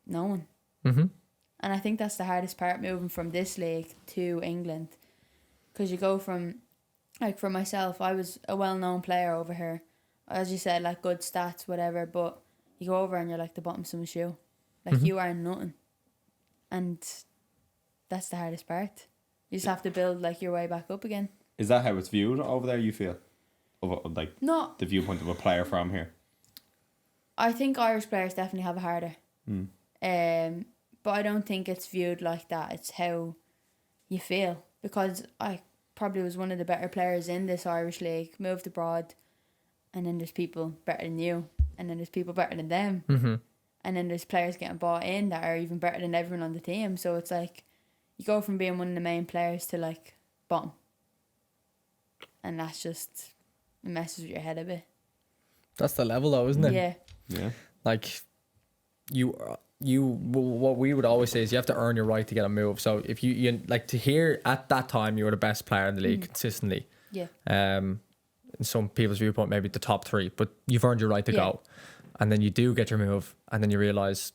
no one. Mm-hmm. And I think that's the hardest part, moving from this league to England. Because you go from, like for myself, I was a well-known player over here. As you said, like good stats, whatever. But you go over and you're like the bottom of someone's shoe. Like you are nothing. And that's the hardest part. You just have to build like your way back up again. Is that how it's viewed over there, you feel? Of like No, the viewpoint of a player from here? I think Irish players definitely have it harder. But I don't think it's viewed like that. It's how you feel. Because I probably was one of the better players in this Irish league, moved abroad, and then there's people better than you, and then there's people better than them. Mm-hmm. And then there's players getting bought in that are even better than everyone on the team. So it's like, you go from being one of the main players to like bottom. And that's just, it messes with your head a bit. That's the level though, isn't it? Yeah. Yeah. Like, what we would always say is you have to earn your right to get a move. So if you like, to hear at that time you were the best player in the league consistently. Yeah. In some people's viewpoint, maybe the top 3, but you've earned your right to go. And then you do get your move, and then you realise,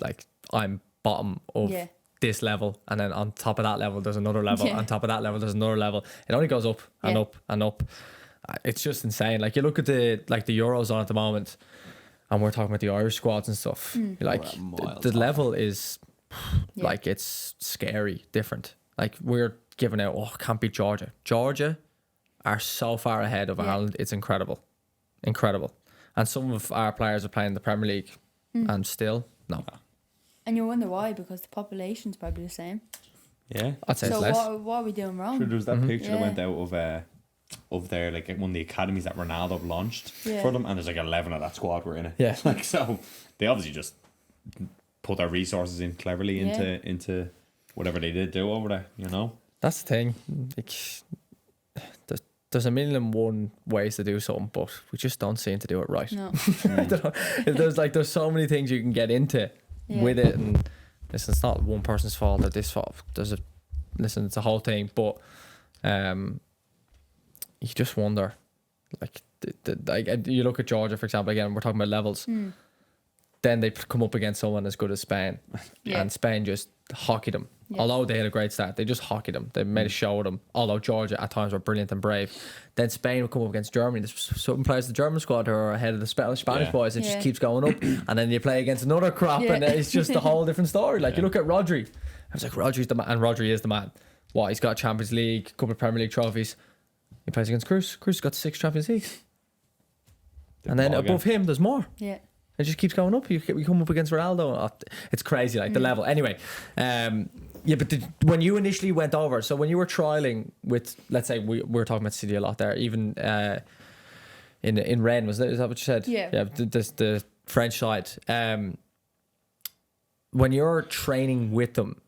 like, I'm bottom of this level, and then on top of that level there's another level, on top of that level there's another level. It only goes up and up and up. It's just insane. Like, you look at the Euros on at the moment, and we're talking about the Irish squads and stuff. Like, the level is like, it's scary different. Like, we're giving out, can't beat Georgia are so far ahead of Ireland. It's incredible. And some of our players are playing in the Premier League and still no. And you wonder why, because the population's probably the same. Yeah. I'd say So it's less. what are we doing wrong? Sure, there was that picture that Yeah. went out of their, like, one of the academies that Ronaldo launched for them, and there's like 11 of that squad were in it. Yeah. Like, so they obviously just put their resources in cleverly into whatever they did do over there, you know? That's the thing. Like, there's a million and one ways to do something, but we just don't seem to do it right. No. I don't know. There's so many things you can get into with it, and listen, it's not one person's fault or this fault. It's a whole thing, but you just wonder, like, like, you look at Georgia, for example. Again, we're talking about levels. Then they come up against someone as good as Spain, and Spain just hockeyed them. Although they had a great start, they just hockeyed them. They made a show of them. Although Georgia at times were brilliant and brave. Then Spain will come up against Germany. There's certain players, the German squad, who are ahead of the Spanish boys. It just keeps going up. And then you play against another crop, and it's just a whole different story. Like, you look at Rodri. I was like, Rodri's the man, and Rodri is the man. What, he's got a Champions League, a couple of Premier League trophies. He plays against Cruz. Cruz got 6 Champions Leagues. And then above him, there's more. Yeah. It just keeps going up. You come up against Ronaldo. It's crazy, like, the level. Anyway, but when you initially went over, so when you were trialing with, let's say, we were talking about City a lot there, even in Rennes, is that what you said? Yeah. Yeah, the French side. When you're training with them,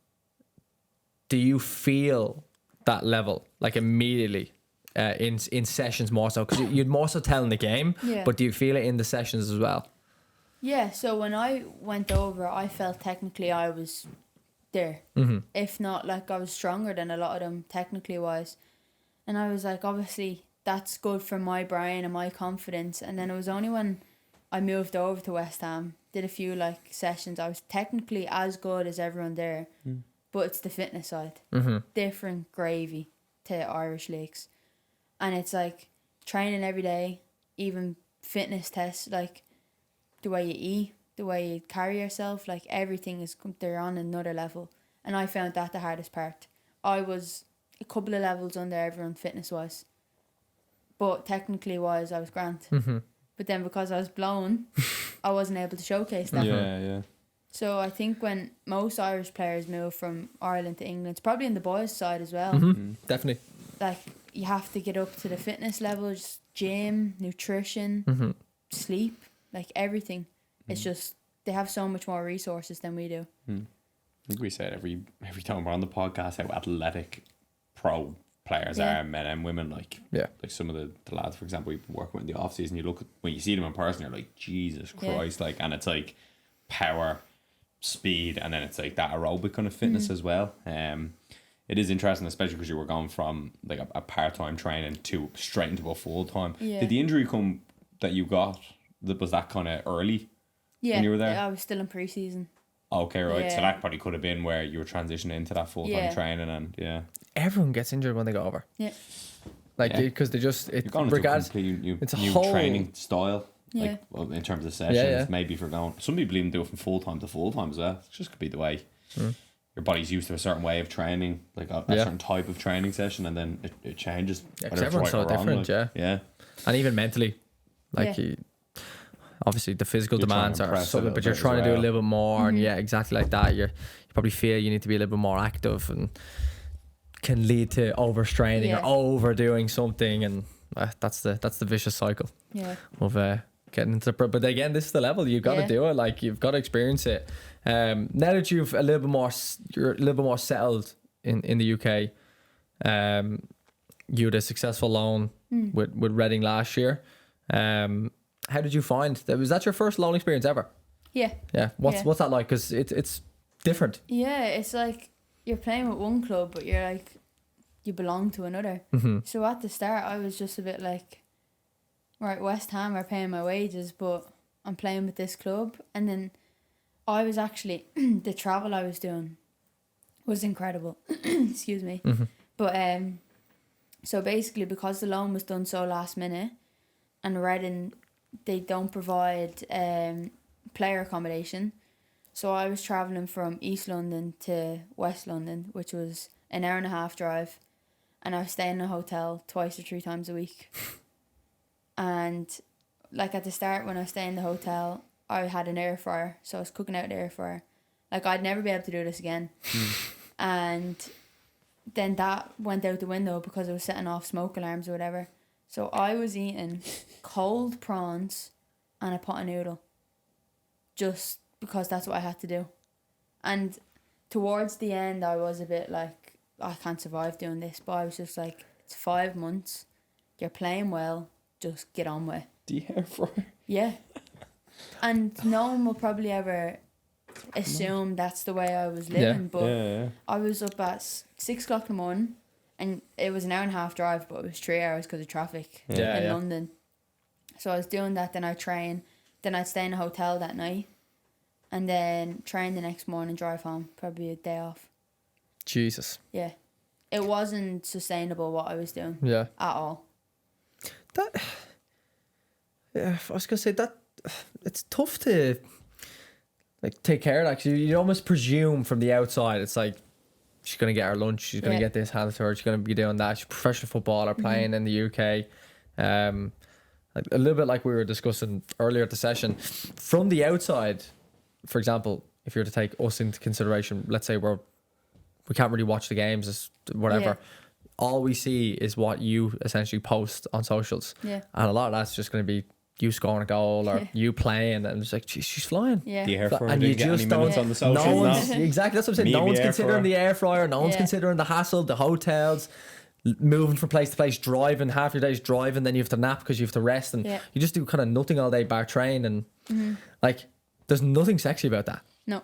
do you feel that level, like, immediately? In sessions more so, because you'd more so tell in the game, but do you feel it in the sessions as well? Yeah, so when I went over, I felt technically I was there. If not, like, I was stronger than a lot of them technically wise. And I was like, obviously, that's good for my brain and my confidence. And then it was only when I moved over to West Ham, did a few like sessions, I was technically as good as everyone there, but it's the fitness side. Different gravy to Irish leagues. And it's like training every day, even fitness tests, like the way you eat, the way you carry yourself, like everything is, they're on another level. And I found that the hardest part. I was a couple of levels under everyone fitness wise, but technically wise I was grand. But then because I was blown, I wasn't able to showcase that. Yeah. So I think when most Irish players move from Ireland to England, it's probably in the boys' side as well. Definitely. Like you have to get up to the fitness levels, gym, nutrition, sleep, like everything. It's just they have so much more resources than we do. I think we said every time we're on the podcast how athletic pro players are, men and women. Like some of the lads, for example, we've been working with in the off season. You look at when you see them in person, you're like, Jesus Christ! Like, and it's like power, speed, and then it's like that aerobic kind of fitness as well. It is interesting, especially because you were going from like a part time training to straight into a full time. Yeah. Did the injury come that you got? Was that kind of early? Yeah, when you were there? I was still in pre-season. Okay, right. So Yeah. that probably could have been where you were transitioning into that full time training, and Everyone gets injured when they go over. Yeah. Like, because they just, you're going into a regardless, complete new it's a new whole training style. Yeah. Like, well, in terms of sessions, yeah. maybe for going. Some people even do it from full time to full time as well. It just could be the way your body's used to a certain way of training, like a certain type of training session, and then it changes. Yeah, 'cause whether it's everyone's so or wrong, different, like, yeah. and even mentally, like Yeah. obviously the physical You're trying demands to are impress a something, little but you're bit as trying to do a well. little bit more, and exactly like that. You probably feel you need to be a little bit more active, and can lead to overstraining Yeah. or overdoing something, and that's the vicious cycle Yeah. of getting into the. But again, this is the level you've got to do it. Like, you've got to experience it. Now that you've you're a little bit more settled in the UK. You had a successful loan with Reading last year. How did you find that? Was that your first loan experience ever? Yeah. Yeah. What's that like? Because it's different. Yeah, it's like you're playing with one club, but you're like, you belong to another. So at the start, I was just a bit like, right, West Ham are paying my wages, but I'm playing with this club. And then I was actually, the travel I was doing was incredible. Excuse me. But so basically, because the loan was done so last minute, and Reading, they don't provide player accommodation. So I was travelling from East London to West London, which was an hour and a half drive. And I was staying in a hotel 2 or 3 times a week. And like at the start, when I was staying in the hotel, I had an air fryer. So I was cooking out an air fryer. Like, I'd never be able to do this again. And then that went out the window because it was setting off smoke alarms or whatever. So I was eating cold prawns and a pot of noodle, just because that's what I had to do. And towards the end, I was a bit like, I can't survive doing this. But I was just like, it's 5 months. You're playing well. Just get on with it. The air fryer. Yeah. And no one will probably ever assume that's the way I was living. But I was up at 6 o'clock in the morning. And it was an hour and a half drive, but it was 3 hours because of traffic in London. So I was doing that, then I'd train. Then I'd stay in a hotel that night. And then train the next morning, drive home. Probably a day off. Jesus. Yeah. It wasn't sustainable what I was doing. Yeah. At all. That. Yeah, I was gonna say that. It's tough to like take care of that, 'cause you almost presume from the outside. It's like, she's going to get her lunch. She's going to get this handed to her. She's going to be doing that. She's a professional footballer playing in the UK. Like, a little bit like we were discussing earlier at the session. From the outside, for example, if you were to take us into consideration, let's say we can't really watch the games, whatever. All we see is what you essentially post on socials. Yeah. And a lot of that's just going to be you scoring a goal or you playing, and it's like, geez, she's flying. Yeah. The air fryer And didn't you get any just minutes don't. on the socials. No one's, no. exactly, that's what I'm saying. Me No and one's the air considering fryer. the air fryer. No one's Yeah. considering the hassle, the hotels, moving from place to place, driving. Half your day's driving, then you have to nap because you have to rest, and you just do kind of nothing all day bar train, and like, there's nothing sexy about that. No.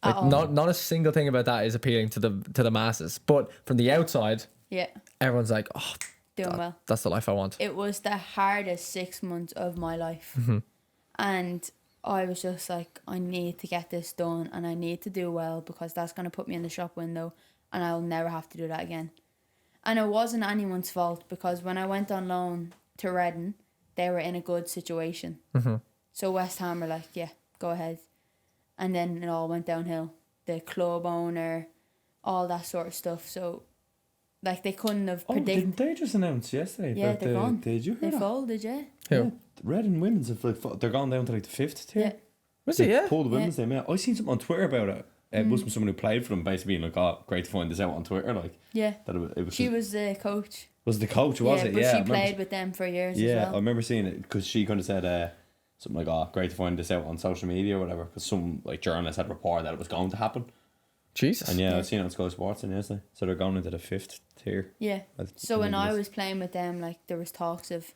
Like, not a single thing about that is appealing to the masses. But from the outside, Yeah, everyone's like, oh, doing well. that's the life I want. It was the hardest 6 months of my life. And I was just like, I need to get this done and I need to do well because that's going to put me in the shop window and I'll never have to do that again. And it wasn't anyone's fault because when I went on loan to Reading, they were in a good situation. So West Ham were like, yeah, go ahead. And then it all went downhill. The club owner, all that sort of stuff. So, like, they couldn't have predicted. Didn't they just announce yesterday? Yeah, that they're gone. Did you hear They that? folded, yeah. Who? Red and Women's have they're gone down to like the 5th tier. Yeah. Was it? Yeah. Pulled the women's name. Yeah, I seen something on Twitter about it. It must be someone who played for them, basically being like, "Oh, great to find this out on Twitter." Like, Yeah. that it was. She was the coach. Was the coach? Was it? But Yeah, I she remember- played with them for years Yeah, as I well. remember seeing it because she kind of said something like, "Oh, great to find this out on social media or whatever," because some like journalist had reported that it was going to happen. Jesus. And yeah, I seen it on Sky Sports and yesterday. So they're going into the 5th tier. Yeah. I So when think it I is. was playing with them, like, there was talks of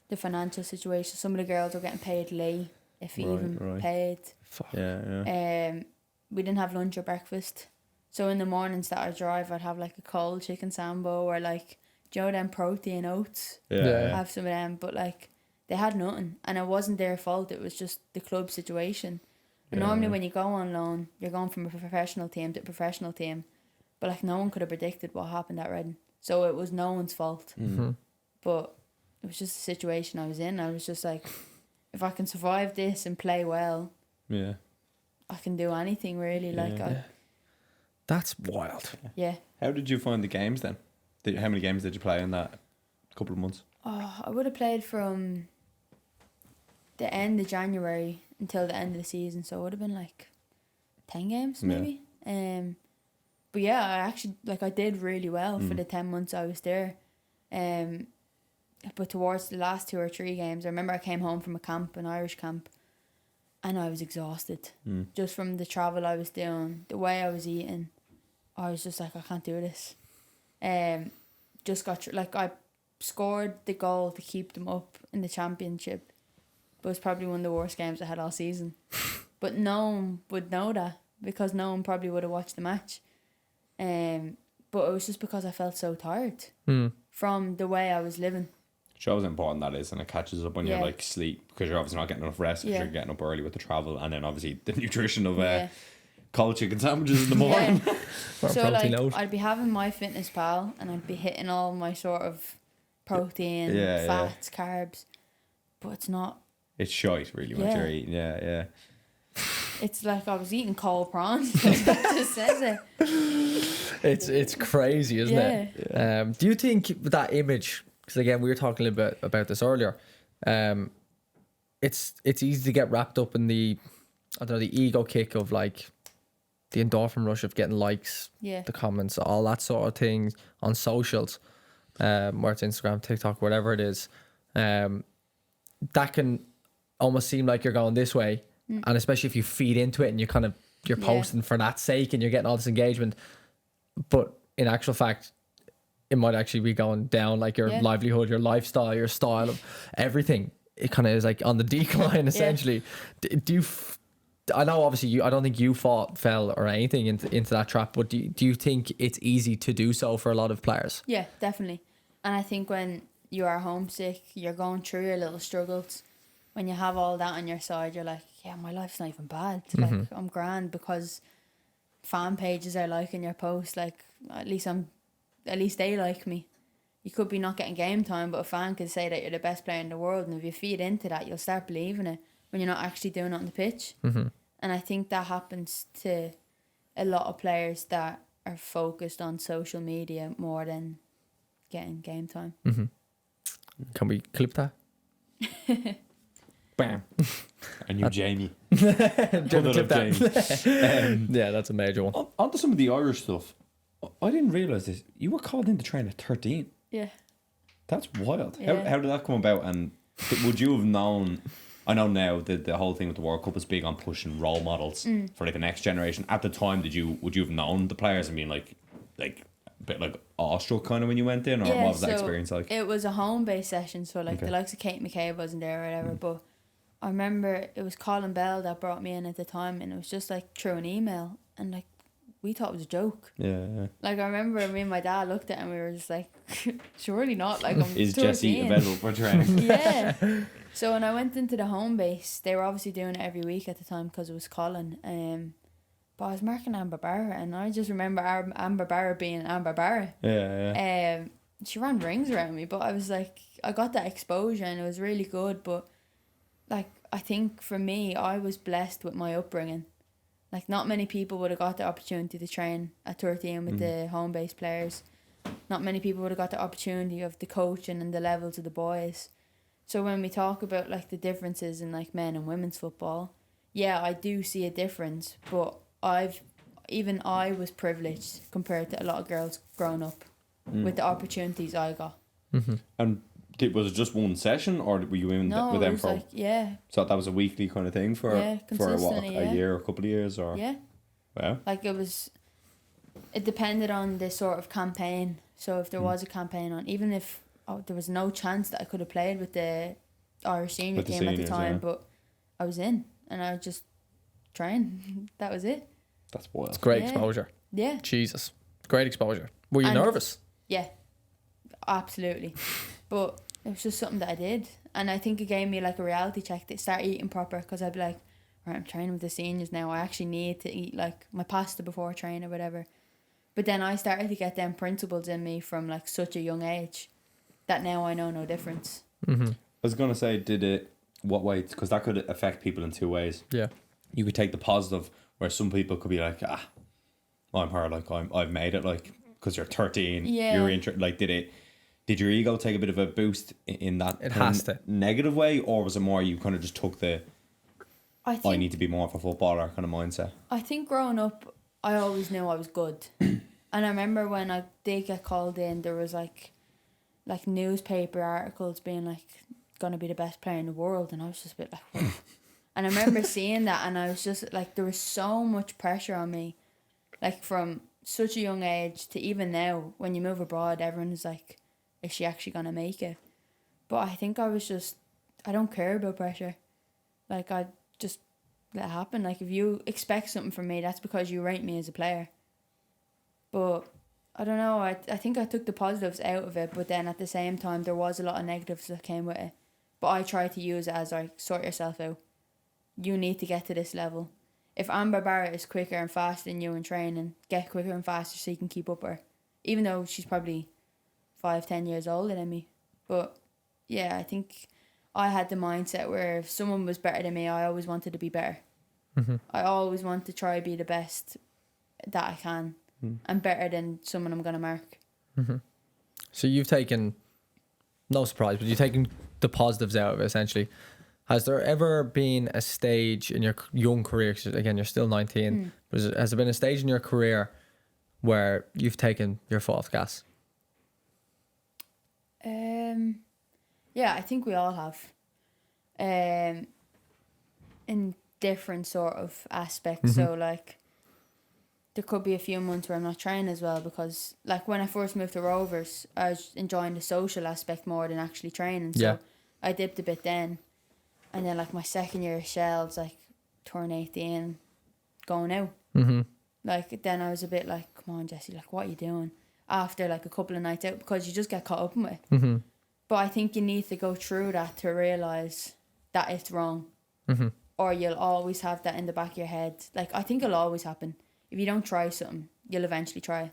the financial situation. Some of the girls were getting paid late, if even Right. paid. Yeah. We didn't have lunch or breakfast. So in the mornings that I drive, I'd have like a cold chicken sambo or like, do you know them protein oats? Yeah. Have some of them, but like they had nothing, and it wasn't their fault. It was just the club situation. And normally when you go on loan, you're going from a professional team to a professional team, but like no one could have predicted what happened at Reading, so it was no one's fault. But it was just the situation I was in. I was just like, if I can survive this and play well, Yeah. I can do anything really. Like That's wild. yeah. How did you find the games then? How many games did you play in that couple of months? Oh, I would have played from the end of January until the end of the season, so it would have been like 10 games maybe. But yeah, I actually I did really well for the 10 months I was there. But towards the last 2 or 3 games, I remember I came home from a camp, an Irish camp, and I was exhausted just from the travel I was doing, the way I was eating. I was just like, I can't do this. Just got I scored the goal to keep them up in the championship, but it was probably one of the worst games I had all season. But no one would know that because no one probably would have watched the match. But it was just because I felt so tired from the way I was living. Shows how important that is, and it catches up on your like sleep because you're obviously not getting enough rest because you're getting up early with the travel, and then obviously the nutrition of cold chicken sandwiches in the morning. So like I'd be having my Fitness Pal and I'd be hitting all my sort of protein, fats, carbs, but it's not. It's shite, really, what you're eating. Yeah. It's like I was eating cold prawns. That just says it. It's crazy, isn't it? Do you think that image? Because again, we were talking a little bit about this earlier. It's easy to get wrapped up in the ego kick of like the endorphin rush of getting likes, the comments, all that sort of thing on socials, where it's Instagram, TikTok, whatever it is. That can almost seem like you're going this way, and especially if you feed into it and you're posting for that sake and you're getting all this engagement, but in actual fact, it might actually be going down, like your livelihood, your lifestyle, your style of everything. It kind of is like on the decline essentially. Do you? I know obviously I don't think you fell or anything into that trap, but do you think it's easy to do so for a lot of players? Yeah, definitely. And I think when you are homesick, you're going through your little struggles. When you have all that on your side, you're like, yeah, my life's not even bad. Like I'm grand because fan pages are liking your post. Like at least they like me. You could be not getting game time, but a fan could say that you're the best player in the world, and if you feed into that, you'll start believing it when you're not actually doing it on the pitch. And I think that happens to a lot of players that are focused on social media more than getting game time. Can we clip that? Bam. A new Jamie. Clip that. Yeah, that's a major one. On to some of the Irish stuff. I didn't realise this. You were called in to train at 13. Yeah. That's wild. Yeah. How did that come about? And would you have known... I know now that the whole thing with the World Cup is big on pushing role models for like the next generation. At the time, would you have known the players and been like a bit like awestruck kind of when you went in, or what was that experience like? It was a home-based session, so like the likes of Kate McCabe wasn't there or whatever, but I remember it was Colin Bell that brought me in at the time, and it was just like through an email, and like we thought it was a joke. Yeah. Like, I remember me and my dad looked at it and we were just like, surely not. Like, I'm Is 13. Jessie available for training? Yeah. So when I went into the home base, they were obviously doing it every week at the time because it was Colin. But I was marking Amber Barra, and I just remember Amber Barra being Amber Barra. Yeah. She ran rings around me, but I was like, I got that exposure and it was really good. But like, I think for me, I was blessed with my upbringing. Like, not many people would have got the opportunity to train at 13 with the home base players. Not many people would have got the opportunity of the coaching and the levels of the boys. So when we talk about like the differences in like men and women's football, yeah, I do see a difference. But I was privileged compared to a lot of girls growing up with the opportunities I got. And was it just one session, or were you in No, with it them was for? like, yeah. So that was a weekly kind of thing for Yeah, for what, consistently, a yeah. year or a couple of years, or Yeah. Wow. Like, it depended on the sort of campaign. So if there was a campaign on, even if there was no chance that I could have played with the Irish senior With the team at the seniors, time, yeah. but I was in and I just trained. That was it. That's wild. It's great Yeah. exposure. Yeah. Jesus. Great exposure. Were you And- nervous? Yeah. Absolutely. But it was just something that I did. And I think it gave me like a reality check to start eating proper, because I'd be like, right, I'm training with the seniors now. I actually need to eat like my pasta before I train or whatever. But then I started to get them principles in me from like such a young age that now I know no difference. Mm-hmm. I was gonna say, what way? Because that could affect people in two ways. Yeah. You could take the positive, where some people could be like, I'm her, like I've made it, like, because you're 13, Yeah. you're like, did your ego take a bit of a boost in that It kind has of to. negative way, or was it more you kind of just took the I think I need to be more of a footballer kind of mindset? I think growing up, I always knew I was good. And I remember when I did get called in, there was like newspaper articles being like, gonna be the best player in the world, and I was just a bit like, what? And I remember seeing that, and I was just like, there was so much pressure on me, like from such a young age to even now. When you move abroad, everyone is like, is she actually gonna make it? But I think I was just, I don't care about pressure. Like, I just let it happen. Like, if you expect something from me, that's because you rate me as a player. But I don't know, I think I took the positives out of it, but then at the same time there was a lot of negatives that came with it. But I tried to use it as like, sort yourself out. You need to get to this level. If Amber Barrett is quicker and faster than you in training, get quicker and faster so you can keep up with her. Even though she's probably 5-10 years older than me. But yeah, I think I had the mindset where if someone was better than me, I always wanted to be better. Mm-hmm. I always want to try to be the best that I can. And better than someone I'm going to mark. Mm-hmm. So you've taken, no surprise, but you've taken the positives out of it, essentially. Has there ever been a stage in your young career, 'cause again, you're still 19, but has there been a stage in your career where you've taken your foot off the gas? Yeah, I think we all have. In different sort of aspects. So like, there could be a few months where I'm not training as well, because like when I first moved to Rovers, I was enjoying the social aspect more than actually training. So Yeah. I dipped a bit then. And then like my second year of Shells, like turn 18, going out. Mm-hmm. Like then I was a bit like, come on Jessie, like what are you doing? After like a couple of nights out, because you just get caught up in it. Mm-hmm. But I think you need to go through that to realise that it's wrong. Mm-hmm. Or you'll always have that in the back of your head. Like, I think it'll always happen. If you don't try something, you'll eventually try.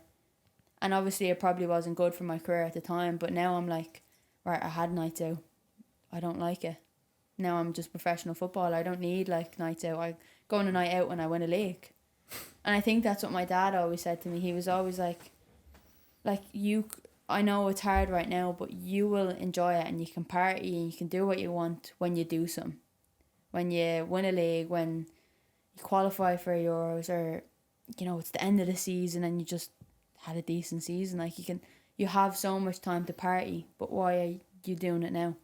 And obviously it probably wasn't good for my career at the time, but now I'm like, right, I had nights out. I don't like it. Now I'm just professional football. I don't need like nights out. I go on a night out when I win a league. And I think that's what my dad always said to me. He was always like you, I know it's hard right now, but you will enjoy it and you can party and you can do what you want when you do something. When you win a league, when you qualify for Euros, or, you know, it's the end of the season and you just had a decent season. Like, you have so much time to party, but why are you doing it now?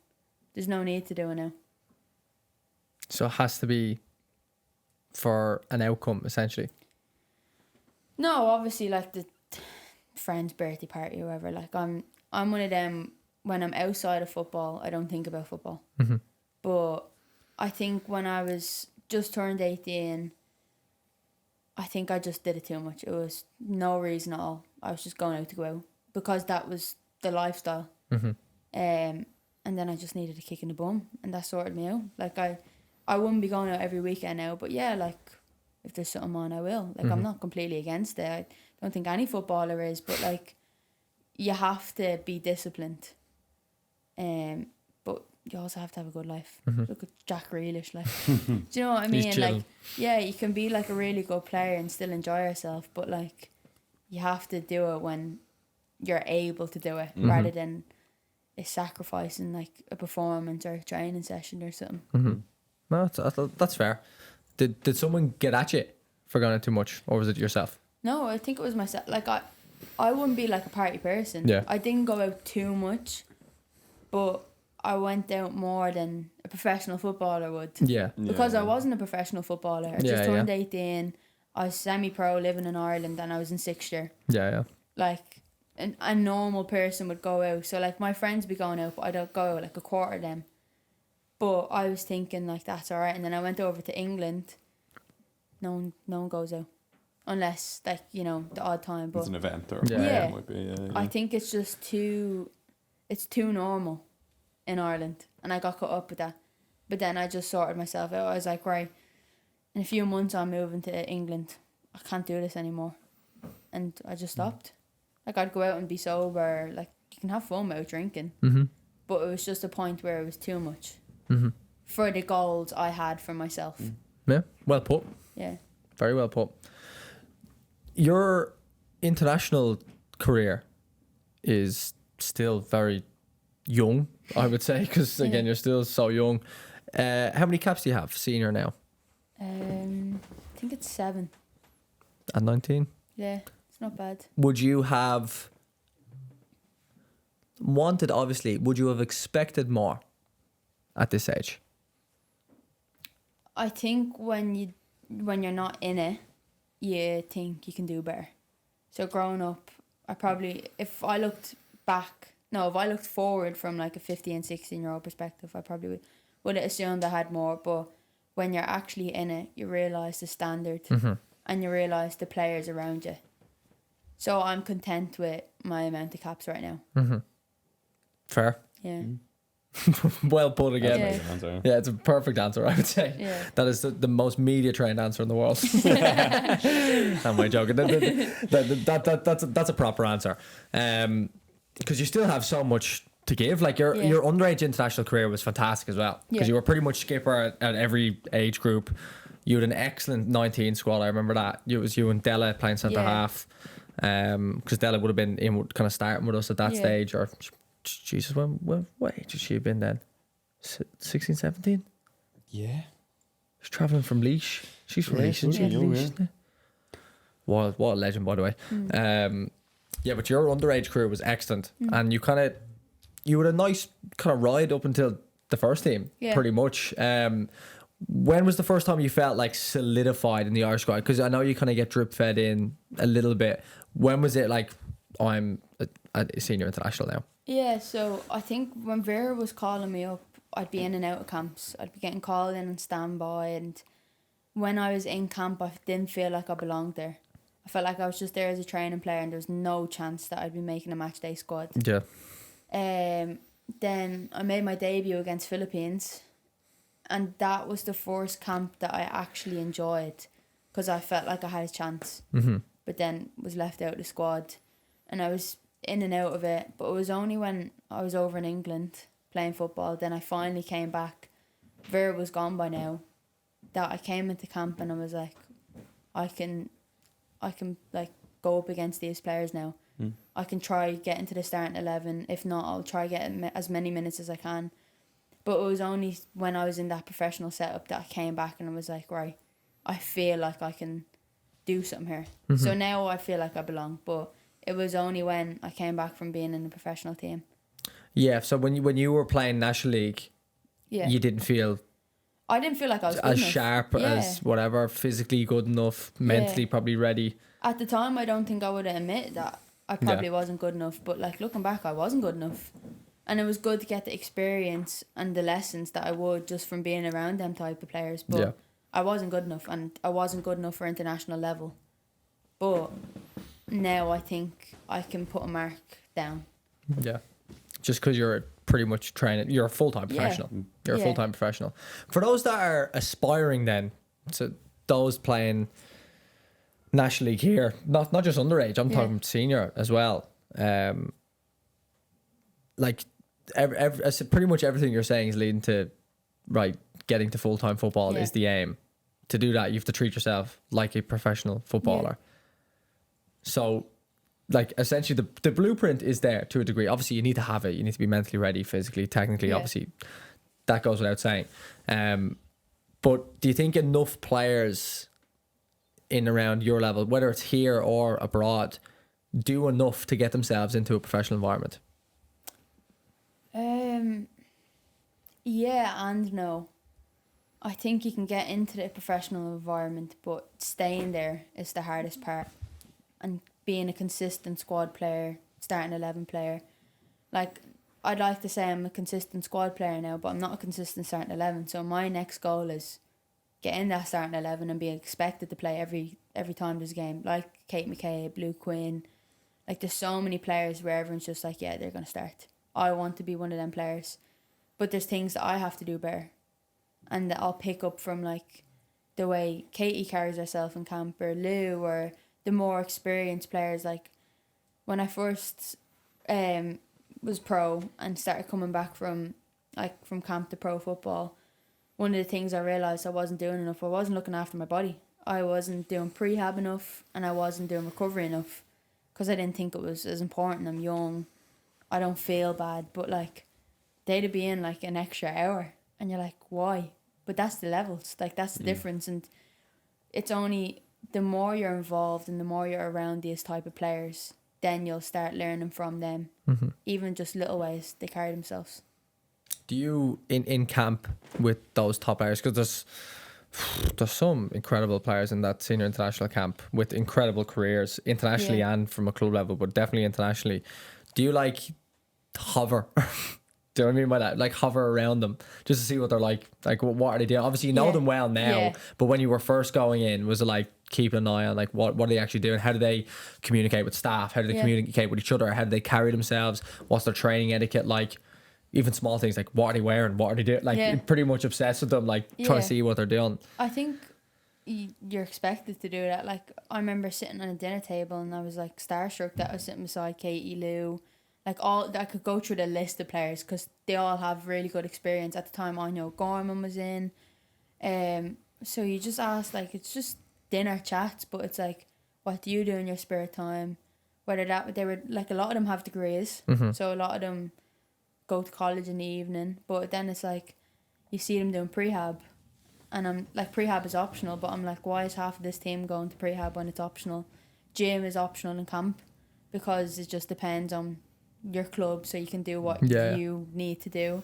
There's no need to do it now. So it has to be for an outcome, essentially. No, obviously, like the friend's birthday party or whatever. Like, I'm one of them, when I'm outside of football, I don't think about football. Mm-hmm. But I think when I was just turned 18, I think I just did it too much. It was no reason at all. I was just going out to go out because that was the lifestyle. Mm-hmm. And then I just needed a kick in the bum, and that sorted me out. Like I wouldn't be going out every weekend now, but yeah, like if there's something on, I will. Like I'm not completely against it. I don't think any footballer is, but like you have to be disciplined. But you also have to have a good life. Look at Jack Grealish, like, do you know what I mean? He's chill. Like, yeah, you can be like a really good player and still enjoy yourself, but like, you have to do it when you're able to do it, rather than it's sacrificing like a performance or a training session or something. No, that's fair. Did someone get at you for going out too much, or was it yourself? No, I think it was myself. Like I wouldn't be like a party person. Yeah. I didn't go out too much, but I went out more than a professional footballer would. Yeah. Because I wasn't a professional footballer. I just turned 18. I was semi-pro living in Ireland, and I was in 6th year. Yeah. Like a normal person would go out. So like my friends would be going out, but I don't go out, like a quarter of them. But I was thinking like that's alright. And then I went over to England. No one goes out. Unless like, you know, the odd time. But It's an event or Yeah. it might be. I think it's just too normal in Ireland, and I got caught up with that. But then I just sorted myself out. I was like, right, in a few months I'm moving to England. I can't do this anymore, and I just stopped. Like I'd go out and be sober. Like you can have fun without drinking, but it was just a point where it was too much for the goals I had for myself. Yeah. Well put. Yeah. Very well put. Your international career is still very young, I would say, because again, you're still so young. How many caps do you have, senior now? I think it's 7. At 19? Yeah, it's not bad. Would you have wanted, obviously, would you have expected more at this age? I think when you're not in it, you think you can do better. So growing up, if I looked forward from like a 15, 16-year-old perspective, I probably would have assumed I had more. But when you're actually in it, you realise the standard and you realise the players around you. So I'm content with my amount of caps right now. Fair. Yeah. Well put again. Yeah. Yeah, it's a perfect answer, I would say. Yeah. That is the most media trained answer in the world. Am I joking? That's a proper answer. Because you still have so much to give. Like your underage international career was fantastic as well. Because you were pretty much skipper at every age group. You had an excellent 19 squad. I remember that. It was you and Della playing centre half. Because Della would have been in kind of starting with us at that stage. Or Jesus, what age had she been then? 16, 17? Yeah. She's travelling from Laois. She's from Laois, isn't she? young, Laois, what a legend, by the way. Yeah, but your underage career was excellent, and you had a nice kind of ride up until the first team, pretty much. When was the first time you felt like solidified in the Irish squad? Because I know you kind of get drip fed in a little bit. When was it like, I'm a senior international now? Yeah, so I think when Vera was calling me up, I'd be in and out of camps. I'd be getting called in and standby, and when I was in camp, I didn't feel like I belonged there. I felt like I was just there as a training player, and there was no chance that I'd be making a match day squad. Yeah. Then I made my debut against Philippines, and that was the first camp that I actually enjoyed, because I felt like I had a chance. But then was left out of the squad, and I was in and out of it. But it was only when I was over in England playing football, then I finally came back. Vera was gone by now, that I came into camp and I was like, I can like go up against these players now. I can try get into the starting 11. If not, I'll try get as many minutes as I can. But it was only when I was in that professional setup that I came back and I was like, right, I feel like I can do something here. So now I feel like I belong. But it was only when I came back from being in the professional team. Yeah, so when you were playing National League, you didn't feel I didn't feel like I was good as enough. sharp as whatever, physically good enough, mentally probably ready. At the time, I don't think I would have admitted that I probably wasn't good enough. But like looking back, I wasn't good enough. And it was good to get the experience and the lessons that I would just from being around them type of players. But I wasn't good enough, and I wasn't good enough for international level. But now I think I can put a mark down. Yeah. Just because you're pretty much training, you're a full-time Yeah. professional. You're a Yeah. full-time professional. For those that are aspiring then, so those playing National League here, not just underage, I'm talking senior as well. Like, pretty much everything you're saying is leading to, right, getting to full-time football is the aim. To do that, you have to treat yourself like a professional footballer. So, like, essentially the blueprint is there to a degree. Obviously, you need to have it. You need to be mentally ready, physically, technically. Obviously, that goes without saying. But do you think enough players in around your level, whether it's here or abroad, do enough to get themselves into a professional environment? Yeah and no. I think you can get into the professional environment, but staying there is the hardest part. And being a consistent squad player, starting 11 player. Like, I'd like to say I'm a consistent squad player now, but I'm not a consistent starting 11. So my next goal is get in that starting 11 and be expected to play every time there's a game. Like Kate McKay, Blue Quinn. Like, there's so many players where everyone's just like, yeah, they're going to start. I want to be one of them players. But there's things that I have to do better. And that I'll pick up from, like, the way Katie carries herself in camp, or Lou, or the more experienced players. Like, when I first was pro and started coming back from camp to pro football, one of the things I realised I wasn't doing enough, I wasn't looking after my body. I wasn't doing prehab enough, and I wasn't doing recovery enough, because I didn't think it was as important. I'm young, I don't feel bad, but, like, they'd be in, like, an extra hour, and you're like, why? But that's the levels, like, that's the difference. And it's only the more you're involved and the more you're around these type of players, then you'll start learning from them. Even just little ways they carry themselves. Do you, in camp with those top players, because there's some incredible players in that senior international camp with incredible careers internationally and from a club level, but definitely internationally. Do you, like, hover? Do you know what I mean by that? Like, hover around them just to see what they're like. Like, what are they doing? Obviously, you know them well now, but when you were first going in, was it like keeping an eye on, like, what are they actually doing? How do they communicate with staff? How do they communicate with each other? How do they carry themselves? What's their training etiquette like? Even small things like, what are they wearing? What are they doing? Like, you're pretty much obsessed with them, like, trying to see what they're doing. I think you're expected to do that. Like, I remember sitting on a dinner table and I was, like, starstruck that I was sitting beside Katie, Lou. Like, all I could go through the list of players because they all have really good experience. At the time, I know Gorman was in. So you just ask, like, it's just dinner chats, but it's like, what do you do in your spare time? Whether that they were, like, a lot of them have degrees, so a lot of them go to college in the evening. But then it's like, you see them doing prehab, and I'm like, prehab is optional, but I'm like, why is half of this team going to prehab when it's optional? Gym is optional in camp because it just depends on your club, so you can do what you need to do.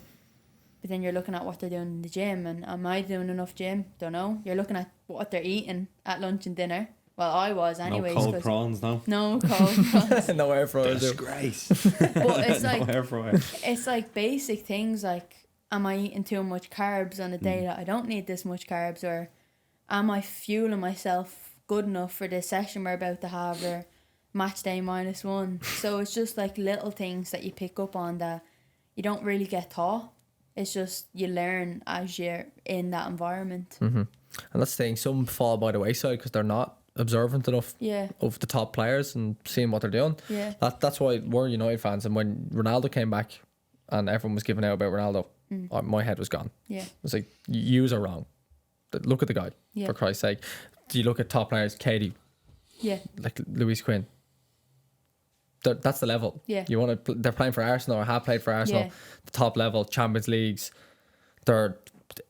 But then you're looking at what they're doing in the gym, and am I doing enough gym? Don't know. You're looking at what they're eating at lunch and dinner. Well, I was anyways. No cold prawns, no. No cold prawns. No air fryer. Disgrace. But it's like, No air fryer. it's like basic things like, am I eating too much carbs on a day that I don't need this much carbs, or am I fueling myself good enough for this session we're about to have, or match day -1. So it's just like little things that you pick up on that you don't really get taught. It's just you learn as you're in that environment. And that's the thing, some fall by the wayside because they're not observant enough of the top players and seeing what they're doing. That's why we're United fans, and when Ronaldo came back and everyone was giving out about Ronaldo, my head was gone. It was like, yous are wrong. Look at the guy, for Christ's sake. Do you look at top players, Katie, like Louise Quinn? That's the level. You want to? They're playing for Arsenal or have played for Arsenal. The top level, Champions Leagues. They're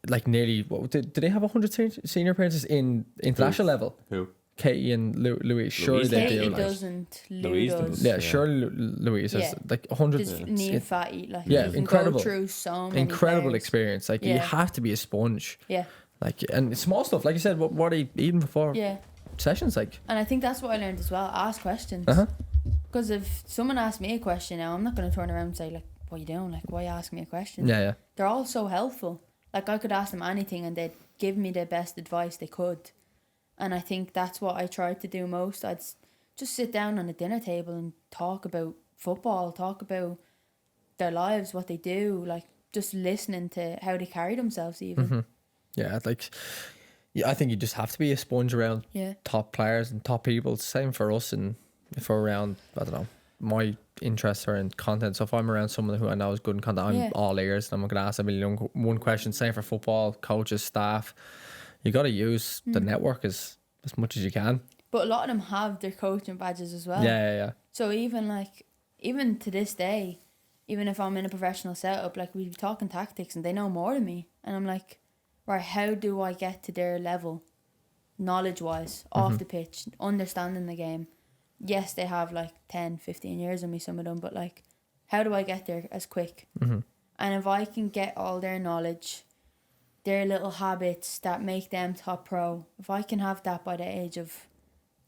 like nearly. What, did they have 100 senior appearances in international level? Who? Katie and Louise. Surely they do. Katie Like, doesn't. Lou Louise does. yeah, surely Louise has like 100. Just near fatty. Like, yeah, you can incredible. go through so many Incredible players. experience. Like you have to be a sponge. Like, and small stuff, like you said. What are you eating before sessions? Like, and I think that's what I learned as well. Ask questions. Because if someone asks me a question now, I'm not going to turn around and say, like, what are you doing? Like, why are you asking me a question? Yeah. They're all so helpful. Like, I could ask them anything and they'd give me the best advice they could. And I think that's what I tried to do most. I'd just sit down on a dinner table and talk about football, talk about their lives, what they do, like just listening to how they carry themselves even. Yeah, like, yeah, I think you just have to be a sponge around top players and top people. Same for us, and if we're around, I don't know, my interests are in content. So if I'm around someone who I know is good in content, I'm all ears. And I'm going to ask a million one question. Same for football, coaches, staff. You got to use the network as much as you can. But a lot of them have their coaching badges as well. Yeah. So even to this day, even if I'm in a professional setup, like we'd be talking tactics and they know more than me. And I'm like, right, how do I get to their level, knowledge-wise, off the pitch, understanding the game? Yes, they have like 10, 15 years on me, some of them, but like, how do I get there as quick? And if I can get all their knowledge, their little habits that make them top pro, if I can have that by the age of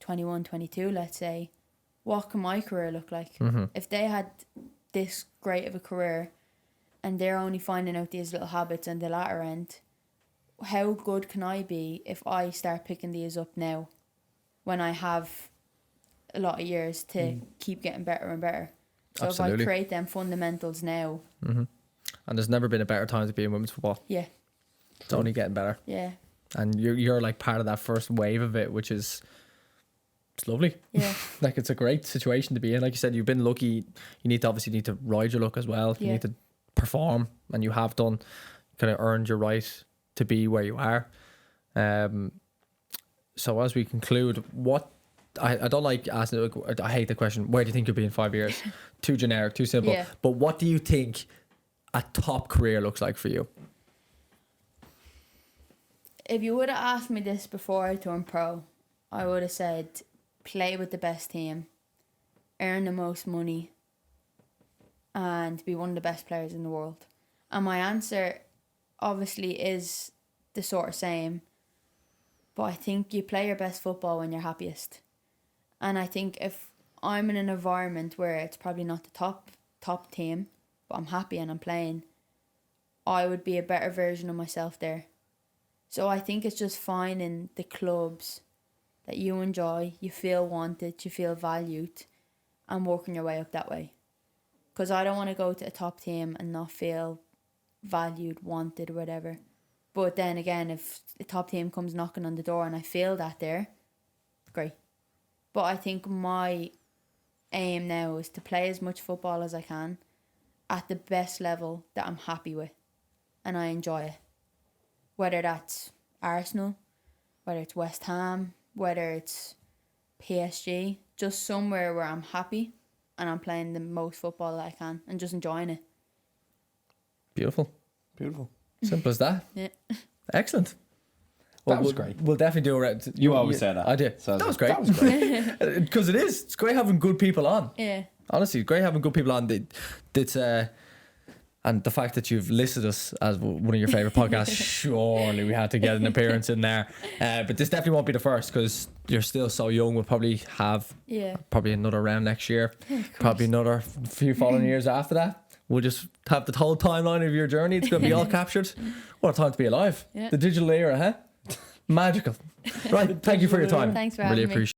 21, 22, let's say, what can my career look like? If they had this great of a career and they're only finding out these little habits on the latter end, how good can I be if I start picking these up now when I have a lot of years to keep getting better and better? So Absolutely. if I create them fundamentals now. And there's never been a better time to be in women's football. Yeah. It's only getting better. Yeah. And you're like part of that first wave of it, which is, it's lovely. Yeah. Like, it's a great situation to be in. Like you said, you've been lucky. You need to ride your luck as well. You need to perform, and you have done. Kind of earned your right to be where you are. So as we conclude, what I don't like asking, I hate the question, where do you think you'll be in 5 years? Too generic, too simple. Yeah. But what do you think a top career looks like for you? If you would have asked me this before I turned pro, I would have said play with the best team, earn the most money, and be one of the best players in the world. And my answer obviously is the sort of same, but I think you play your best football when you're happiest. And I think if I'm in an environment where it's probably not the top team, but I'm happy and I'm playing, I would be a better version of myself there. So I think it's just finding the clubs that you enjoy, you feel wanted, you feel valued, and working your way up that way. Because I don't want to go to a top team and not feel valued, wanted, or whatever. But then again, if a top team comes knocking on the door and I feel that there, great. But I think my aim now is to play as much football as I can at the best level that I'm happy with and I enjoy it. Whether that's Arsenal, whether it's West Ham, whether it's PSG, just somewhere where I'm happy and I'm playing the most football that I can and just enjoying it. Beautiful. Simple as that. Yeah. Excellent. That was great. We'll definitely do it. You always say that. I do. So that was great. That was great. Because it is. It's great having good people on. Yeah. Honestly, great having good people on. It's and the fact that you've listed us as one of your favourite podcasts, surely we had to get an appearance in there. But this definitely won't be the first because you're still so young. We'll probably have probably another round next year. Probably another few following years after that. We'll just have the whole timeline of your journey. It's going to be all captured. What a time to be alive. Yeah. The digital era, huh? Magical. Right. Thank you for your time. Thanks for really having me. appreciate